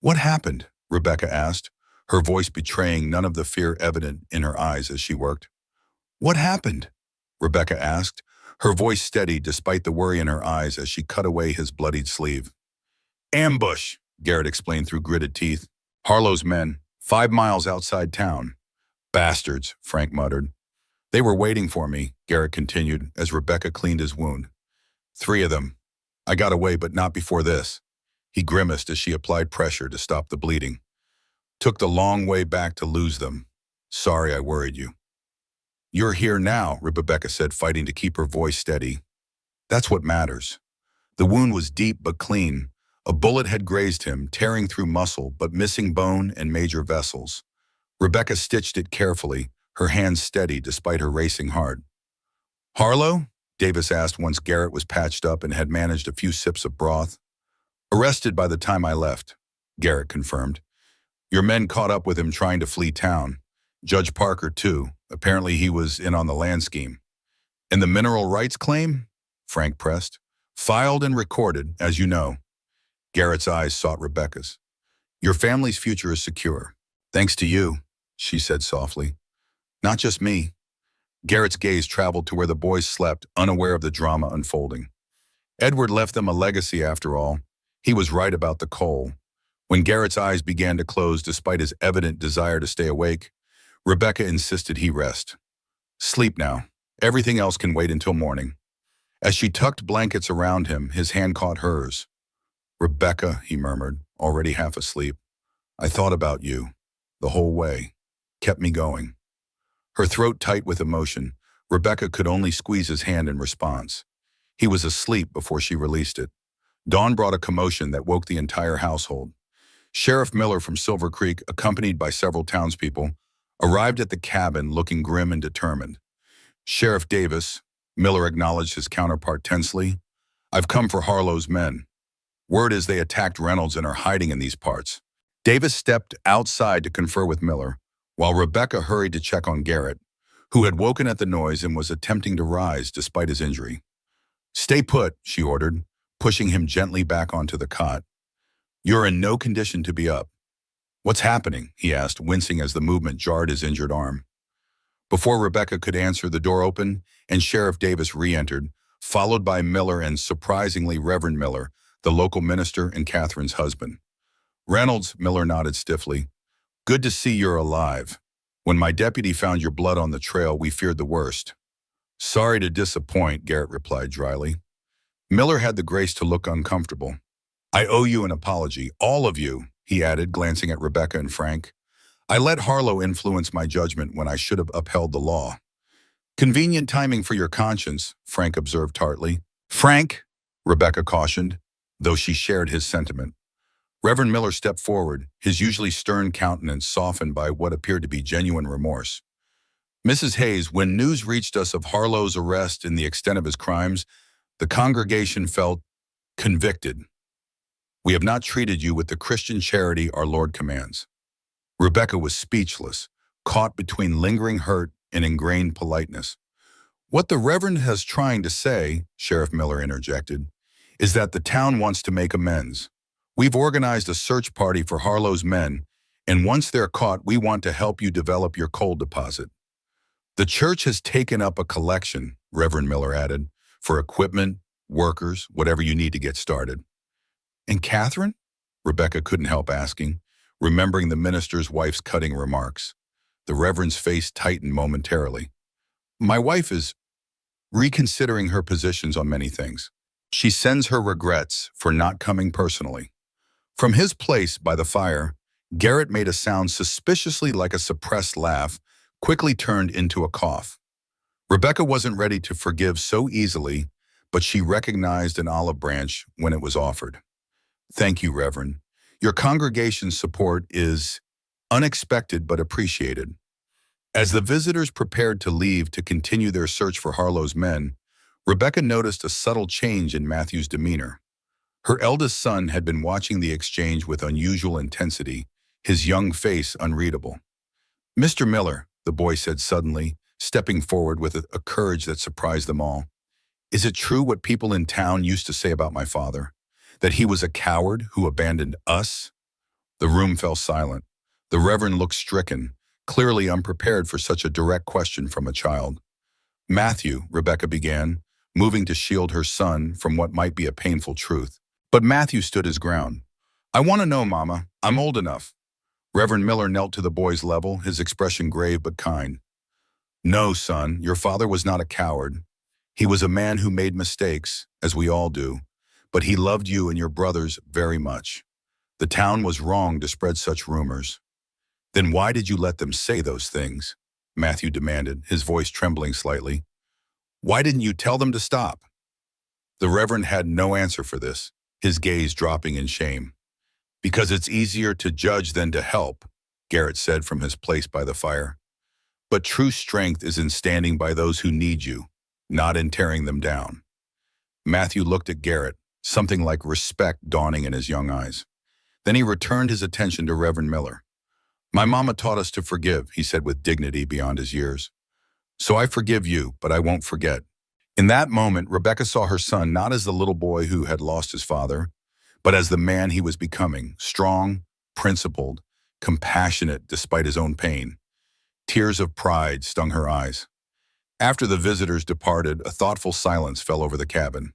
What happened? Rebecca asked, her voice betraying none of the fear evident in her eyes as she worked. What happened? Rebecca asked, her voice steady despite the worry in her eyes as she cut away his bloodied sleeve. Ambush, Garrett explained through gritted teeth. Harlow's men, 5 miles outside town. Bastards, Frank muttered. They were waiting for me, Garrett continued as Rebecca cleaned his wound. 3 of them. I got away, but not before this. He grimaced as she applied pressure to stop the bleeding. Took the long way back to lose them. Sorry I worried you. You're here now, Rebecca said, fighting to keep her voice steady. That's what matters. The wound was deep but clean. A bullet had grazed him, tearing through muscle but missing bone and major vessels. Rebecca stitched it carefully, her hands steady despite her racing heart. Harlow? Davis asked once Garrett was patched up and had managed a few sips of broth. Arrested by the time I left, Garrett confirmed. Your men caught up with him trying to flee town. Judge Parker, too. Apparently he was in on the land scheme. And the mineral rights claim? Frank pressed. Filed and recorded, as you know. Garrett's eyes sought Rebecca's. Your family's future is secure. Thanks to you, she said softly. Not just me. Garrett's gaze traveled to where the boys slept, unaware of the drama unfolding. Edward left them a legacy after all. He was right about the coal. When Garrett's eyes began to close despite his evident desire to stay awake, Rebecca insisted he rest. Sleep now. Everything else can wait until morning. As she tucked blankets around him, his hand caught hers. Rebecca, he murmured, already half asleep. I thought about you, the whole way. Kept me going. Her throat tight with emotion, Rebecca could only squeeze his hand in response. He was asleep before she released it. Dawn brought a commotion that woke the entire household. Sheriff Miller from Silver Creek, accompanied by several townspeople, arrived at the cabin looking grim and determined. Sheriff Davis, Miller acknowledged his counterpart tensely. I've come for Harlow's men. Word is they attacked Reynolds and are hiding in these parts. Davis stepped outside to confer with Miller, while Rebecca hurried to check on Garrett, who had woken at the noise and was attempting to rise despite his injury. Stay put, she ordered, pushing him gently back onto the cot. You're in no condition to be up. What's happening? He asked, wincing as the movement jarred his injured arm. Before Rebecca could answer, the door opened and Sheriff Davis re-entered, followed by Miller and, surprisingly, Reverend Miller, the local minister and Catherine's husband. Reynolds, Miller nodded stiffly. Good to see you're alive. When my deputy found your blood on the trail, we feared the worst. Sorry to disappoint, Garrett replied dryly. Miller had the grace to look uncomfortable. I owe you an apology, all of you, he added, glancing at Rebecca and Frank. I let Harlow influence my judgment when I should have upheld the law. Convenient timing for your conscience, Frank observed tartly. Frank, Rebecca cautioned, though she shared his sentiment. Reverend Miller stepped forward, his usually stern countenance softened by what appeared to be genuine remorse. Mrs. Hayes, when news reached us of Harlow's arrest and the extent of his crimes, the congregation felt convicted. We have not treated you with the Christian charity our Lord commands. Rebecca was speechless, caught between lingering hurt and ingrained politeness. What the Reverend has trying to say, Sheriff Miller interjected, is that the town wants to make amends. We've organized a search party for Harlow's men, and once they're caught, we want to help you develop your coal deposit. The church has taken up a collection, Reverend Miller added, for equipment, workers, whatever you need to get started. And Catherine? Rebecca couldn't help asking, remembering the minister's wife's cutting remarks. The Reverend's face tightened momentarily. My wife is reconsidering her positions on many things. She sends her regrets for not coming personally. From his place by the fire, Garrett made a sound suspiciously like a suppressed laugh, quickly turned into a cough. Rebecca wasn't ready to forgive so easily, but she recognized an olive branch when it was offered. Thank you, Reverend. Your congregation's support is unexpected but appreciated. As the visitors prepared to leave to continue their search for Harlow's men, Rebecca noticed a subtle change in Matthew's demeanor. Her eldest son had been watching the exchange with unusual intensity, his young face unreadable. Mr. Miller, the boy said suddenly, stepping forward with a courage that surprised them all. Is it true what people in town used to say about my father? That he was a coward who abandoned us? The room fell silent. The Reverend looked stricken, clearly unprepared for such a direct question from a child. Matthew, Rebecca began, moving to shield her son from what might be a painful truth. But Matthew stood his ground. I want to know, Mama. I'm old enough. Reverend Miller knelt to the boy's level, his expression grave but kind. No, son, your father was not a coward. He was a man who made mistakes, as we all do, but he loved you and your brothers very much. The town was wrong to spread such rumors. Then why did you let them say those things? Matthew demanded, his voice trembling slightly. Why didn't you tell them to stop? The Reverend had no answer for this, his gaze dropping in shame. Because it's easier to judge than to help, Garrett said from his place by the fire. But true strength is in standing by those who need you, not in tearing them down. Matthew looked at Garrett, something like respect dawning in his young eyes. Then he returned his attention to Reverend Miller. My mama taught us to forgive, he said with dignity beyond his years. So I forgive you, but I won't forget. In that moment, Rebecca saw her son not as the little boy who had lost his father, but as the man he was becoming, strong, principled, compassionate despite his own pain. Tears of pride stung her eyes. After the visitors departed, a thoughtful silence fell over the cabin.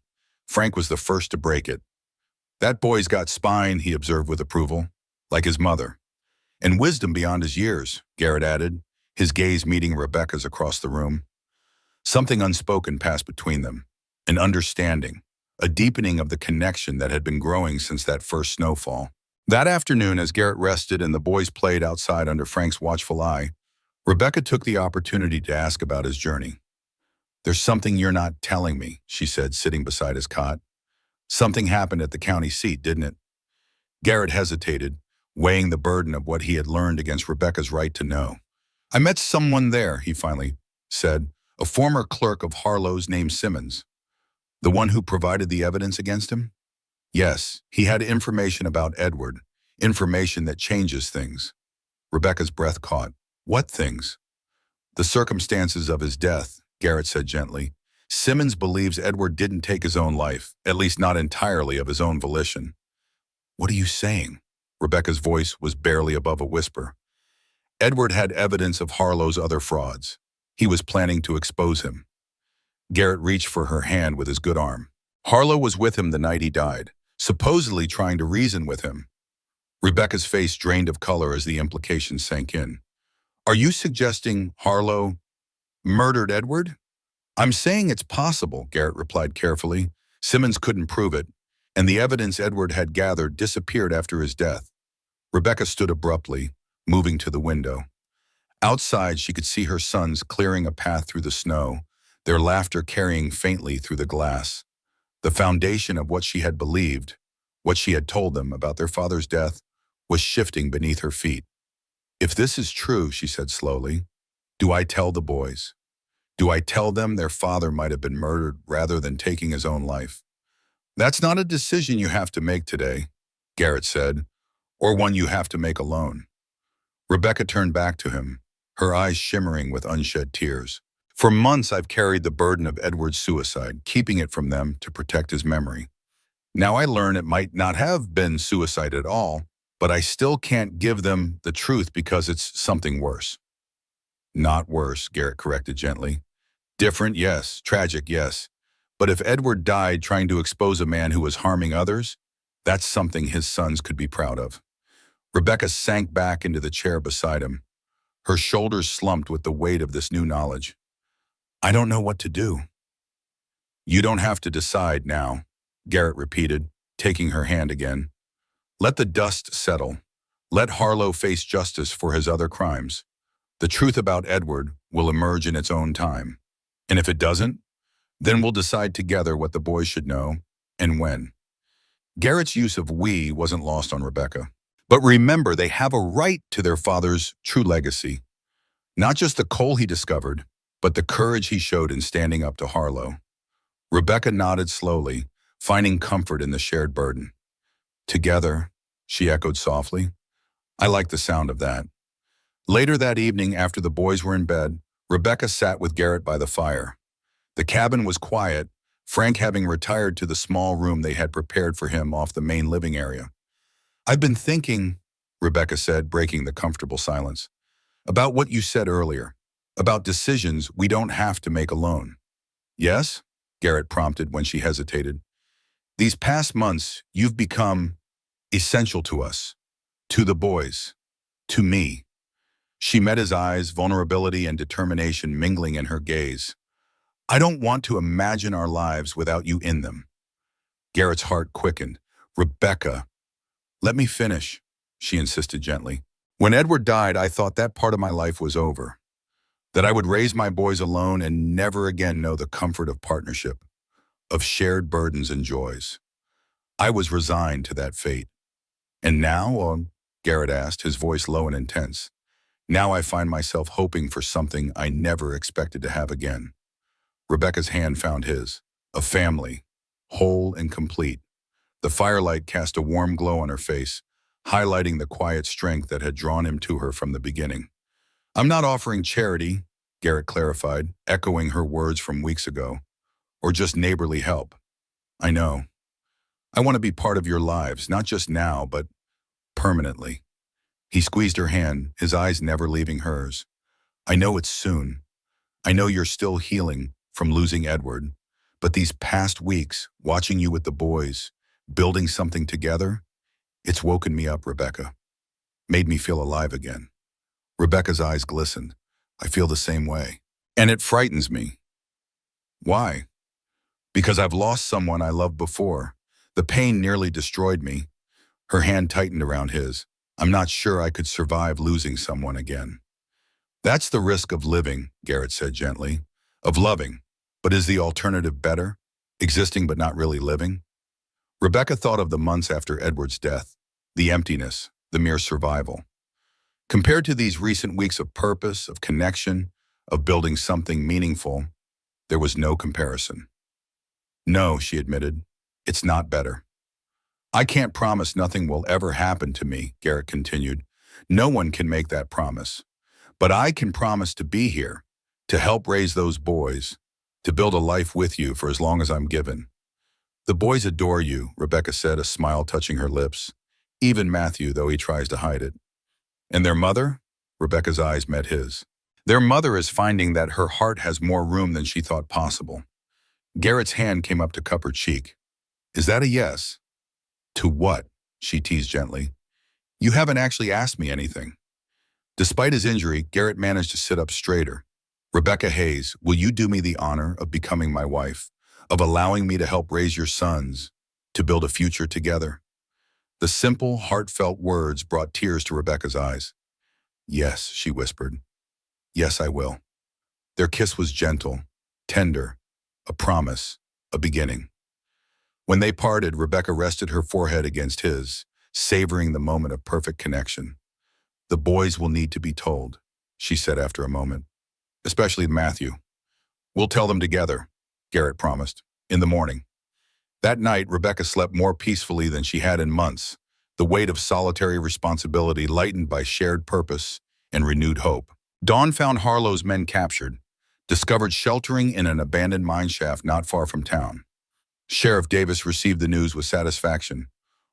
Frank was the first to break it. That boy's got spine, he observed with approval, like his mother. And wisdom beyond his years, Garrett added, his gaze meeting Rebecca's across the room. Something unspoken passed between them, an understanding, a deepening of the connection that had been growing since that first snowfall. That afternoon, as Garrett rested and the boys played outside under Frank's watchful eye, Rebecca took the opportunity to ask about his journey. There's something you're not telling me, she said, sitting beside his cot. Something happened at the county seat, didn't it? Garrett hesitated, weighing the burden of what he had learned against Rebecca's right to know. I met someone there, he finally said, a former clerk of Harlow's named Simmons. The one who provided the evidence against him? Yes, he had information about Edward, information that changes things. Rebecca's breath caught. What things? The circumstances of his death, Garrett said gently. Simmons believes Edward didn't take his own life, at least not entirely of his own volition. What are you saying? Rebecca's voice was barely above a whisper. Edward had evidence of Harlow's other frauds. He was planning to expose him. Garrett reached for her hand with his good arm. Harlow was with him the night he died, supposedly trying to reason with him. Rebecca's face drained of color as the implication sank in. Are you suggesting Harlow murdered Edward? I'm saying it's possible, Garrett replied carefully. Simmons couldn't prove it, and the evidence Edward had gathered disappeared after his death. Rebecca stood abruptly, moving to the window. Outside, she could see her sons clearing a path through the snow, their laughter carrying faintly through the glass. The foundation of what she had believed, what she had told them about their father's death, was shifting beneath her feet. If this is true, she said slowly, do I tell the boys? Do I tell them their father might have been murdered rather than taking his own life? That's not a decision you have to make today, Garrett said, or one you have to make alone. Rebecca turned back to him, her eyes shimmering with unshed tears. For months I've carried the burden of Edward's suicide, keeping it from them to protect his memory. Now I learn it might not have been suicide at all, but I still can't give them the truth because it's something worse. Not worse, Garrett corrected gently. Different, yes. Tragic, yes. But if Edward died trying to expose a man who was harming others, That's something his sons could be proud of. Rebecca sank back into the chair beside him, her shoulders slumped with the weight of this new knowledge. I don't know what to do. You don't have to decide now, Garrett repeated, taking her hand again. Let the dust settle. Let Harlow face justice for his other crimes. The truth about Edward will emerge in its own time. And if it doesn't, then we'll decide together what the boys should know and when. Garrett's use of we wasn't lost on Rebecca. But remember, they have a right to their father's true legacy. Not just the coal he discovered, but the courage he showed in standing up to Harlow. Rebecca nodded slowly, finding comfort in the shared burden. Together, she echoed softly. I like the sound of that. Later that evening, after the boys were in bed, Rebecca sat with Garrett by the fire. The cabin was quiet, Frank having retired to the small room they had prepared for him off the main living area. I've been thinking, Rebecca said, breaking the comfortable silence, about what you said earlier, about decisions we don't have to make alone. Yes? Garrett prompted when she hesitated. These past months, you've become essential to us, to the boys, to me. She met his eyes, vulnerability and determination mingling in her gaze. I don't want to imagine our lives without you in them. Garrett's heart quickened. Rebecca, let me finish, she insisted gently. When Edward died, I thought that part of my life was over, that I would raise my boys alone and never again know the comfort of partnership, of shared burdens and joys. I was resigned to that fate. And now, Garrett asked, his voice low and intense, now I find myself hoping for something I never expected to have again. Rebecca's hand found his, a family, whole and complete. The firelight cast a warm glow on her face, highlighting the quiet strength that had drawn him to her from the beginning. I'm not offering charity, Garrett clarified, echoing her words from weeks ago, or just neighborly help. I know. I want to be part of your lives, not just now, but permanently. He squeezed her hand, his eyes never leaving hers. I know it's soon. I know you're still healing from losing Edward, but these past weeks, watching you with the boys, building something together, it's woken me up, Rebecca. Made me feel alive again. Rebecca's eyes glistened. I feel the same way. And it frightens me. Why? Because I've lost someone I loved before. The pain nearly destroyed me. Her hand tightened around his. I'm not sure I could survive losing someone again. That's the risk of living, Garrett said gently. Of loving. But is the alternative better? Existing but not really living? Rebecca thought of the months after Edward's death, the emptiness, the mere survival. Compared to these recent weeks of purpose, of connection, of building something meaningful, there was no comparison. No, she admitted, it's not better. I can't promise nothing will ever happen to me, Garrett continued. No one can make that promise. But I can promise to be here, to help raise those boys, to build a life with you for as long as I'm given. The boys adore you, Rebecca said, a smile touching her lips. Even Matthew, though he tries to hide it. And their mother? Rebecca's eyes met his. Their mother is finding that her heart has more room than she thought possible. Garrett's hand came up to cup her cheek. Is that a yes? To what? She teased gently. You haven't actually asked me anything. Despite his injury, Garrett managed to sit up straighter. Rebecca Hayes, will you do me the honor of becoming my wife, of allowing me to help raise your sons, to build a future together? The simple, heartfelt words brought tears to Rebecca's eyes. Yes, she whispered. Yes, I will. Their kiss was gentle, tender, a promise, a beginning. When they parted, Rebecca rested her forehead against his, savoring the moment of perfect connection. The boys will need to be told, she said after a moment. Especially Matthew. We'll tell them together, Garrett promised, in the morning. That night, Rebecca slept more peacefully than she had in months, the weight of solitary responsibility lightened by shared purpose and renewed hope. Dawn found Harlow's men captured, discovered sheltering in an abandoned mine shaft not far from town. Sheriff Davis received the news with satisfaction.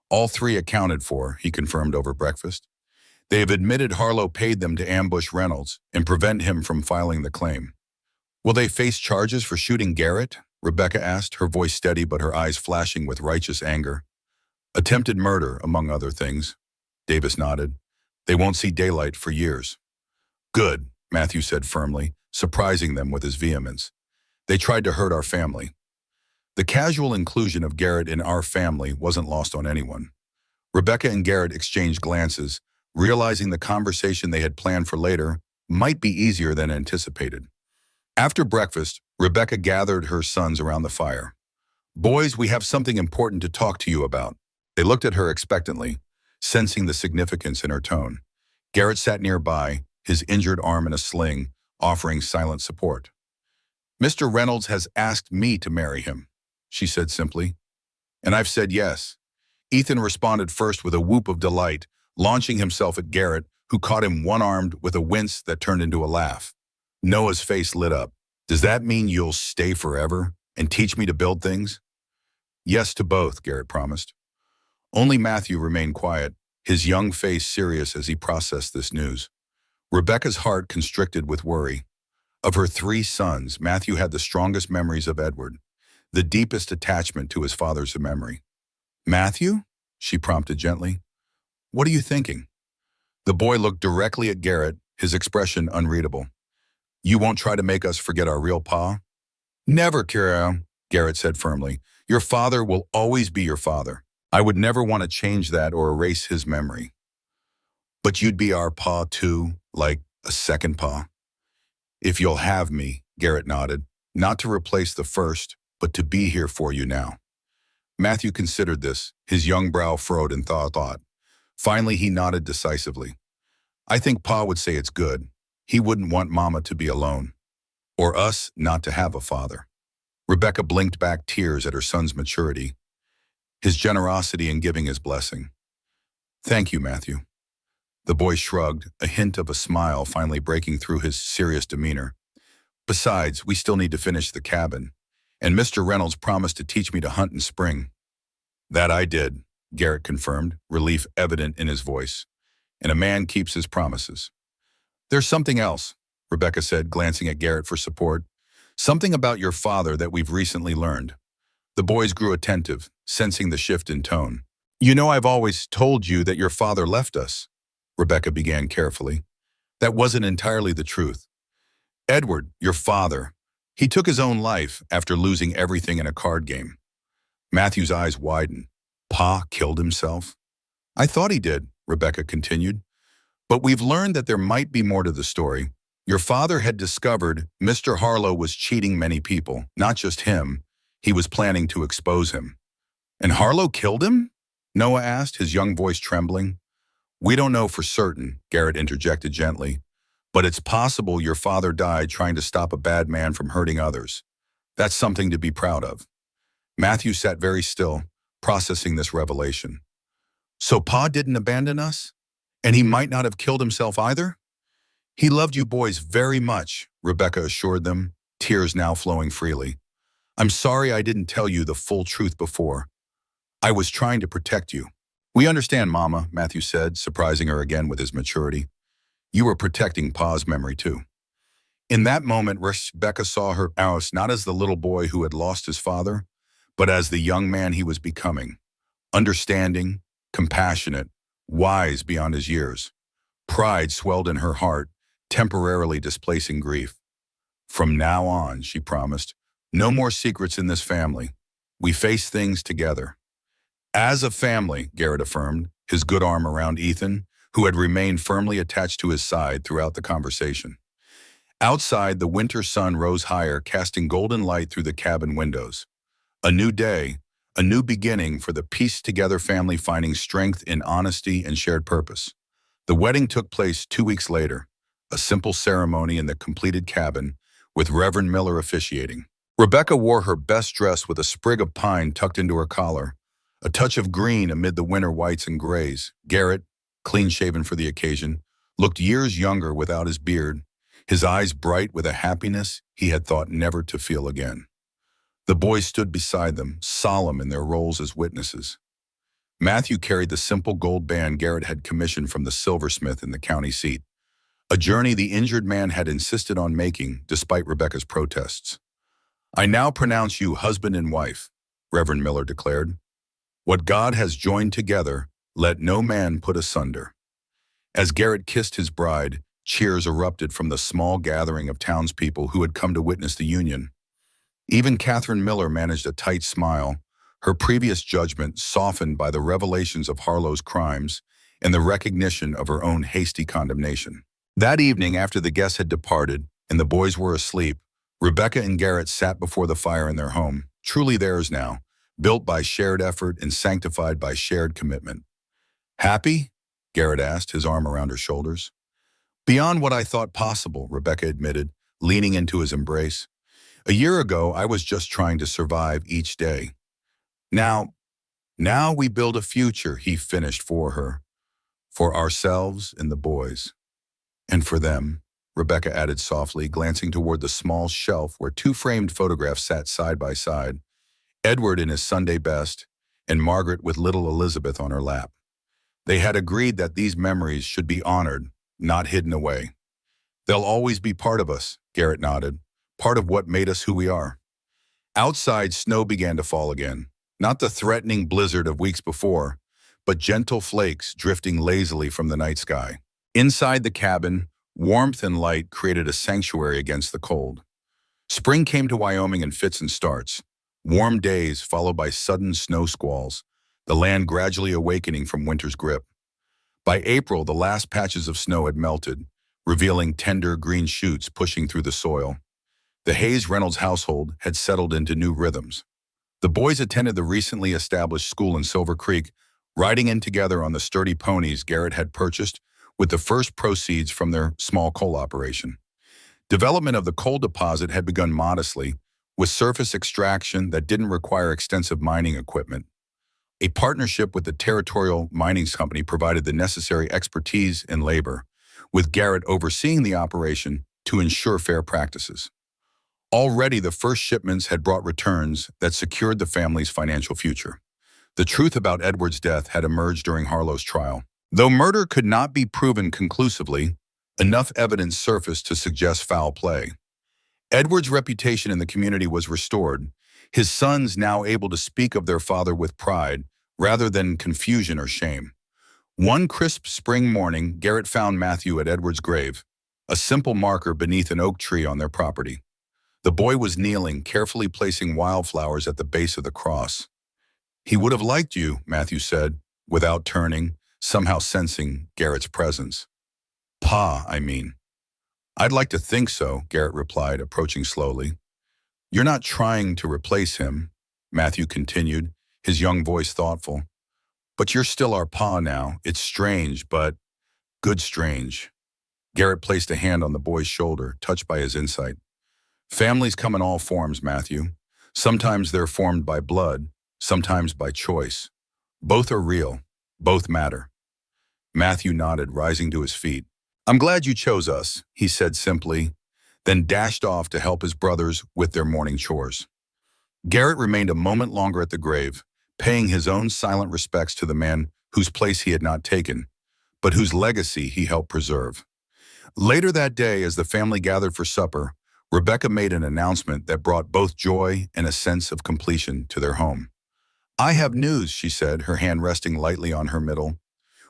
All three accounted for, he confirmed over breakfast. They have admitted Harlow paid them to ambush Reynolds and prevent him from filing the claim. Will they face charges for shooting Garrett? Rebecca asked, her voice steady but her eyes flashing with righteous anger. Attempted murder, among other things. Davis nodded. They won't see daylight for years. Good, Matthew said firmly, surprising them with his vehemence. They tried to hurt our family. The casual inclusion of Garrett in our family wasn't lost on anyone. Rebecca and Garrett exchanged glances, realizing the conversation they had planned for later might be easier than anticipated. After breakfast, Rebecca gathered her sons around the fire. Boys, we have something important to talk to you about. They looked at her expectantly, sensing the significance in her tone. Garrett sat nearby, his injured arm in a sling, offering silent support. Mr. Reynolds has asked me to marry him, she said simply. And I've said yes. Ethan responded first with a whoop of delight, launching himself at Garrett, who caught him one-armed with a wince that turned into a laugh. Noah's face lit up. Does that mean you'll stay forever and teach me to build things? Yes to both, Garrett promised. Only Matthew remained quiet, his young face serious as he processed this news. Rebecca's heart constricted with worry. Of her 3 sons, Matthew had the strongest memories of Edward, the deepest attachment to his father's memory. Matthew? She prompted gently. What are you thinking? The boy looked directly at Garrett, his expression unreadable. You won't try to make us forget our real pa? Never, Kira, Garrett said firmly. Your father will always be your father. I would never want to change that or erase his memory. But you'd be our pa too, like a second pa. If you'll have me, Garrett nodded, not to replace the first, but to be here for you now. Matthew considered this, his young brow furrowed in thought. Finally, he nodded decisively. I think Pa would say it's good. He wouldn't want Mama to be alone, or us not to have a father. Rebecca blinked back tears at her son's maturity, his generosity in giving his blessing. Thank you, Matthew. The boy shrugged, a hint of a smile finally breaking through his serious demeanor. Besides, we still need to finish the cabin, and Mr. Reynolds promised to teach me to hunt in spring. That I did, Garrett confirmed, relief evident in his voice. And a man keeps his promises. There's something else, Rebecca said, glancing at Garrett for support. Something about your father that we've recently learned. The boys grew attentive, sensing the shift in tone. You know, I've always told you that your father left us, Rebecca began carefully. That wasn't entirely the truth. Edward, your father, he took his own life after losing everything in a card game. Matthew's eyes widened. Pa killed himself? I thought he did, Rebecca continued. But we've learned that there might be more to the story. Your father had discovered Mr. Harlow was cheating many people, not just him. He was planning to expose him. And Harlow killed him? Noah asked, his young voice trembling. We don't know for certain, Garrett interjected gently. But it's possible your father died trying to stop a bad man from hurting others. That's something to be proud of. Matthew sat very still, processing this revelation. So Pa didn't abandon us? And he might not have killed himself either? He loved you boys very much, Rebecca assured them, tears now flowing freely. I'm sorry I didn't tell you the full truth before. I was trying to protect you. We understand, Mama, Matthew said, surprising her again with his maturity. You were protecting Pa's memory too. In that moment, Rebecca saw her house not as the little boy who had lost his father, but as the young man he was becoming, understanding, compassionate, wise beyond his years. Pride swelled in her heart, temporarily displacing grief. From now on, she promised, no more secrets in this family. We face things together. As a family, Garrett affirmed, his good arm around Ethan, who had remained firmly attached to his side throughout the conversation. Outside, the winter sun rose higher, casting golden light through the cabin windows. A new day, a new beginning for the pieced-together family finding strength in honesty and shared purpose. The wedding took place 2 weeks later, a simple ceremony in the completed cabin, with Reverend Miller officiating. Rebecca wore her best dress with a sprig of pine tucked into her collar, a touch of green amid the winter whites and grays. Garrett, clean-shaven for the occasion, looked years younger without his beard, his eyes bright with a happiness he had thought never to feel again. The boys stood beside them, solemn in their roles as witnesses. Matthew carried the simple gold band Garrett had commissioned from the silversmith in the county seat, a journey the injured man had insisted on making despite Rebecca's protests. I now pronounce you husband and wife, Reverend Miller declared. What God has joined together, let no man put asunder. As Garrett kissed his bride, cheers erupted from the small gathering of townspeople who had come to witness the union. Even Catherine Miller managed a tight smile, her previous judgment softened by the revelations of Harlow's crimes and the recognition of her own hasty condemnation. That evening, after the guests had departed and the boys were asleep, Rebecca and Garrett sat before the fire in their home, truly theirs now, built by shared effort and sanctified by shared commitment. Happy? Garrett asked, his arm around her shoulders. Beyond what I thought possible, Rebecca admitted, leaning into his embrace. A year ago, I was just trying to survive each day. Now we build a future, he finished for her. For ourselves and the boys. And for them, Rebecca added softly, glancing toward the small shelf where two framed photographs sat side by side, Edward in his Sunday best and Margaret with little Elizabeth on her lap. They had agreed that these memories should be honored, not hidden away. They'll always be part of us, Garrett nodded, part of what made us who we are. Outside, snow began to fall again, not the threatening blizzard of weeks before, but gentle flakes drifting lazily from the night sky. Inside the cabin, warmth and light created a sanctuary against the cold. Spring came to Wyoming in fits and starts, warm days followed by sudden snow squalls, the land gradually awakening from winter's grip. By April, the last patches of snow had melted, revealing tender green shoots pushing through the soil. The Hayes Reynolds household had settled into new rhythms. The boys attended the recently established school in Silver Creek, riding in together on the sturdy ponies Garrett had purchased with the first proceeds from their small coal operation. Development of the coal deposit had begun modestly, with surface extraction that didn't require extensive mining equipment. A partnership with the Territorial Mining Company provided the necessary expertise and labor, with Garrett overseeing the operation to ensure fair practices. Already, the first shipments had brought returns that secured the family's financial future. The truth about Edward's death had emerged during Harlow's trial. Though murder could not be proven conclusively, enough evidence surfaced to suggest foul play. Edward's reputation in the community was restored, his sons now able to speak of their father with pride rather than confusion or shame. One crisp spring morning, Garrett found Matthew at Edward's grave, a simple marker beneath an oak tree on their property. The boy was kneeling, carefully placing wildflowers at the base of the cross. He would have liked you, Matthew said, without turning, somehow sensing Garrett's presence. Pa, I mean. I'd like to think so, Garrett replied, approaching slowly. You're not trying to replace him, Matthew continued, his young voice thoughtful. But you're still our pa now. It's strange, but good strange. Garrett placed a hand on the boy's shoulder, touched by his insight. Families come in all forms, Matthew. Sometimes they're formed by blood, sometimes by choice. Both are real. Both matter. Matthew nodded, rising to his feet. I'm glad you chose us, he said simply, then dashed off to help his brothers with their morning chores. Garrett remained a moment longer at the grave, paying his own silent respects to the man whose place he had not taken, but whose legacy he helped preserve. Later that day, as the family gathered for supper, Rebecca made an announcement that brought both joy and a sense of completion to their home. I have news, she said, her hand resting lightly on her middle.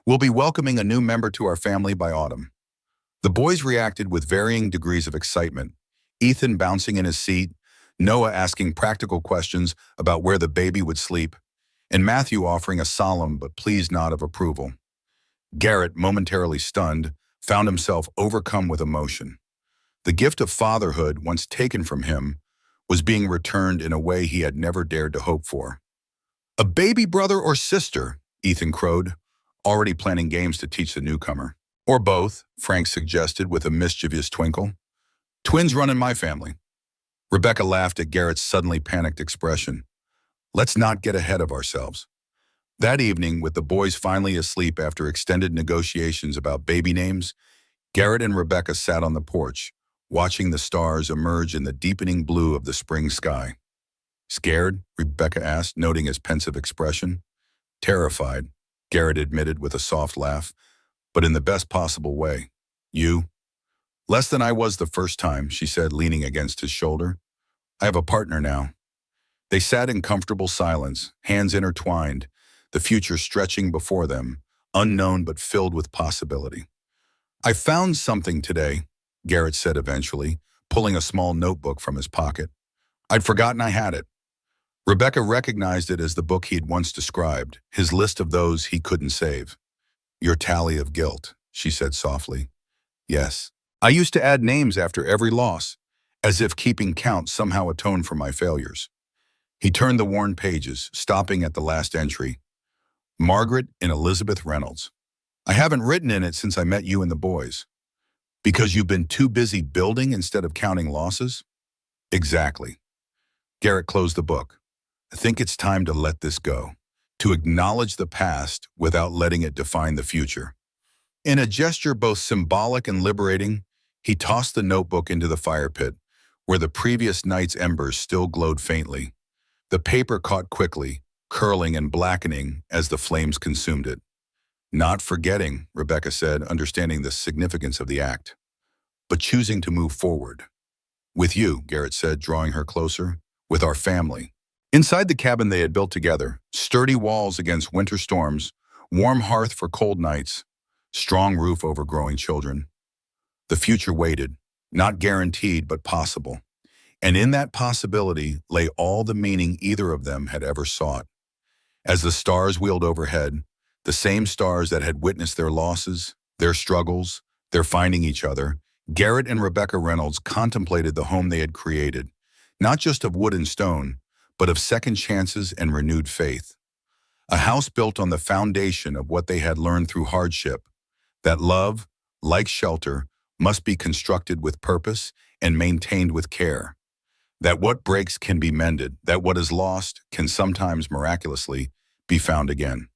We'll be welcoming a new member to our family by autumn. The boys reacted with varying degrees of excitement, Ethan bouncing in his seat, Noah asking practical questions about where the baby would sleep, and Matthew offering a solemn but pleased nod of approval. Garrett, momentarily stunned, found himself overcome with emotion. The gift of fatherhood, once taken from him, was being returned in a way he had never dared to hope for. A baby brother or sister, Ethan crowed, already planning games to teach the newcomer. Or both, Frank suggested with a mischievous twinkle. Twins run in my family. Rebecca laughed at Garrett's suddenly panicked expression. Let's not get ahead of ourselves. That evening, with the boys finally asleep after extended negotiations about baby names, Garrett and Rebecca sat on the porch, watching the stars emerge in the deepening blue of the spring sky. Scared? Rebecca asked, noting his pensive expression. Terrified, Garrett admitted with a soft laugh, but in the best possible way. You? Less than I was the first time, she said, leaning against his shoulder. I have a partner now. They sat in comfortable silence, hands intertwined, the future stretching before them, unknown but filled with possibility. "I found something today," Garrett said eventually, pulling a small notebook from his pocket. "I'd forgotten I had it." Rebecca recognized it as the book he'd once described, his list of those he couldn't save. "Your tally of guilt," she said softly. "Yes. I used to add names after every loss, as if keeping count somehow atoned for my failures." He turned the worn pages, stopping at the last entry. "Margaret and Elizabeth Reynolds. I haven't written in it since I met you and the boys." "Because you've been too busy building instead of counting losses?" "Exactly." Garrett closed the book. "I think it's time to let this go, to acknowledge the past without letting it define the future." In a gesture both symbolic and liberating, he tossed the notebook into the fire pit, where the previous night's embers still glowed faintly. The paper caught quickly, curling and blackening as the flames consumed it. "Not forgetting," Rebecca said, understanding the significance of the act, "but choosing to move forward." "With you," Garrett said, drawing her closer, "with our family." Inside the cabin they had built together, sturdy walls against winter storms, warm hearth for cold nights, strong roof over growing children. The future waited, not guaranteed but possible. And in that possibility lay all the meaning either of them had ever sought. As the stars wheeled overhead, the same stars that had witnessed their losses, their struggles, their finding each other, Garrett and Rebecca Reynolds contemplated the home they had created, not just of wood and stone, but of second chances and renewed faith. A house built on the foundation of what they had learned through hardship, that love, like shelter, must be constructed with purpose and maintained with care. That what breaks can be mended, that what is lost can sometimes miraculously be found again.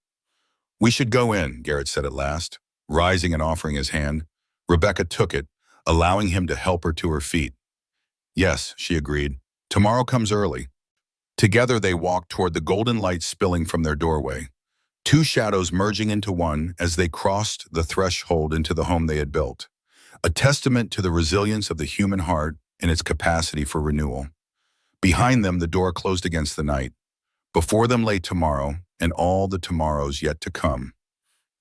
"We should go in," Garrett said at last, rising and offering his hand. Rebecca took it, allowing him to help her to her feet. "Yes," she agreed. "Tomorrow comes early." Together they walked toward the golden light spilling from their doorway, two shadows merging into one as they crossed the threshold into the home they had built, a testament to the resilience of the human heart and its capacity for renewal. Behind them, the door closed against the night. Before them lay tomorrow and all the tomorrows yet to come.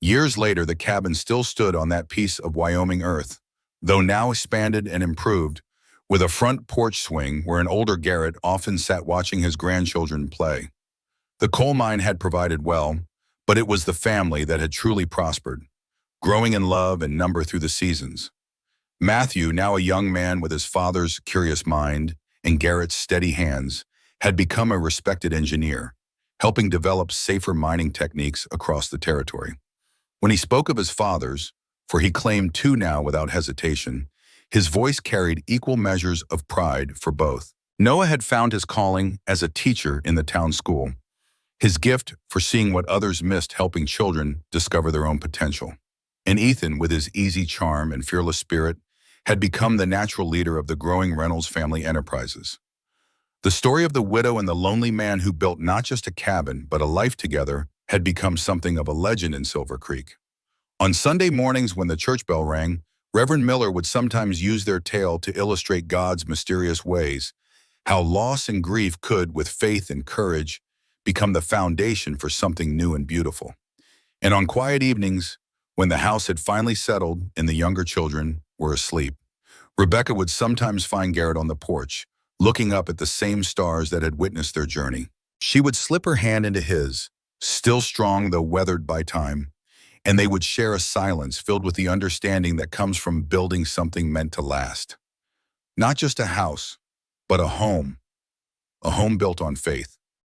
Years later, the cabin still stood on that piece of Wyoming earth, though now expanded and improved, with a front porch swing where an older Garrett often sat watching his grandchildren play. The coal mine had provided well, but it was the family that had truly prospered, growing in love and number through the seasons. Matthew, now a young man with his father's curious mind and Garrett's steady hands, had become a respected engineer, helping develop safer mining techniques across the territory. When he spoke of his fathers, for he claimed two now without hesitation, his voice carried equal measures of pride for both. Noah had found his calling as a teacher in the town school, his gift for seeing what others missed, helping children discover their own potential. And Ethan, with his easy charm and fearless spirit, had become the natural leader of the growing Reynolds family enterprises. The story of the widow and the lonely man who built not just a cabin, but a life together had become something of a legend in Silver Creek. On Sunday mornings when the church bell rang, Reverend Miller would sometimes use their tale to illustrate God's mysterious ways, how loss and grief could, with faith and courage, become the foundation for something new and beautiful. And on quiet evenings, when the house had finally settled and the younger children were asleep, Rebecca would sometimes find Garrett on the porch, looking up at the same stars that had witnessed their journey. She would slip her hand into his, still strong though weathered by time, and they would share a silence filled with the understanding that comes from building something meant to last. Not just a house, but a home built on faith.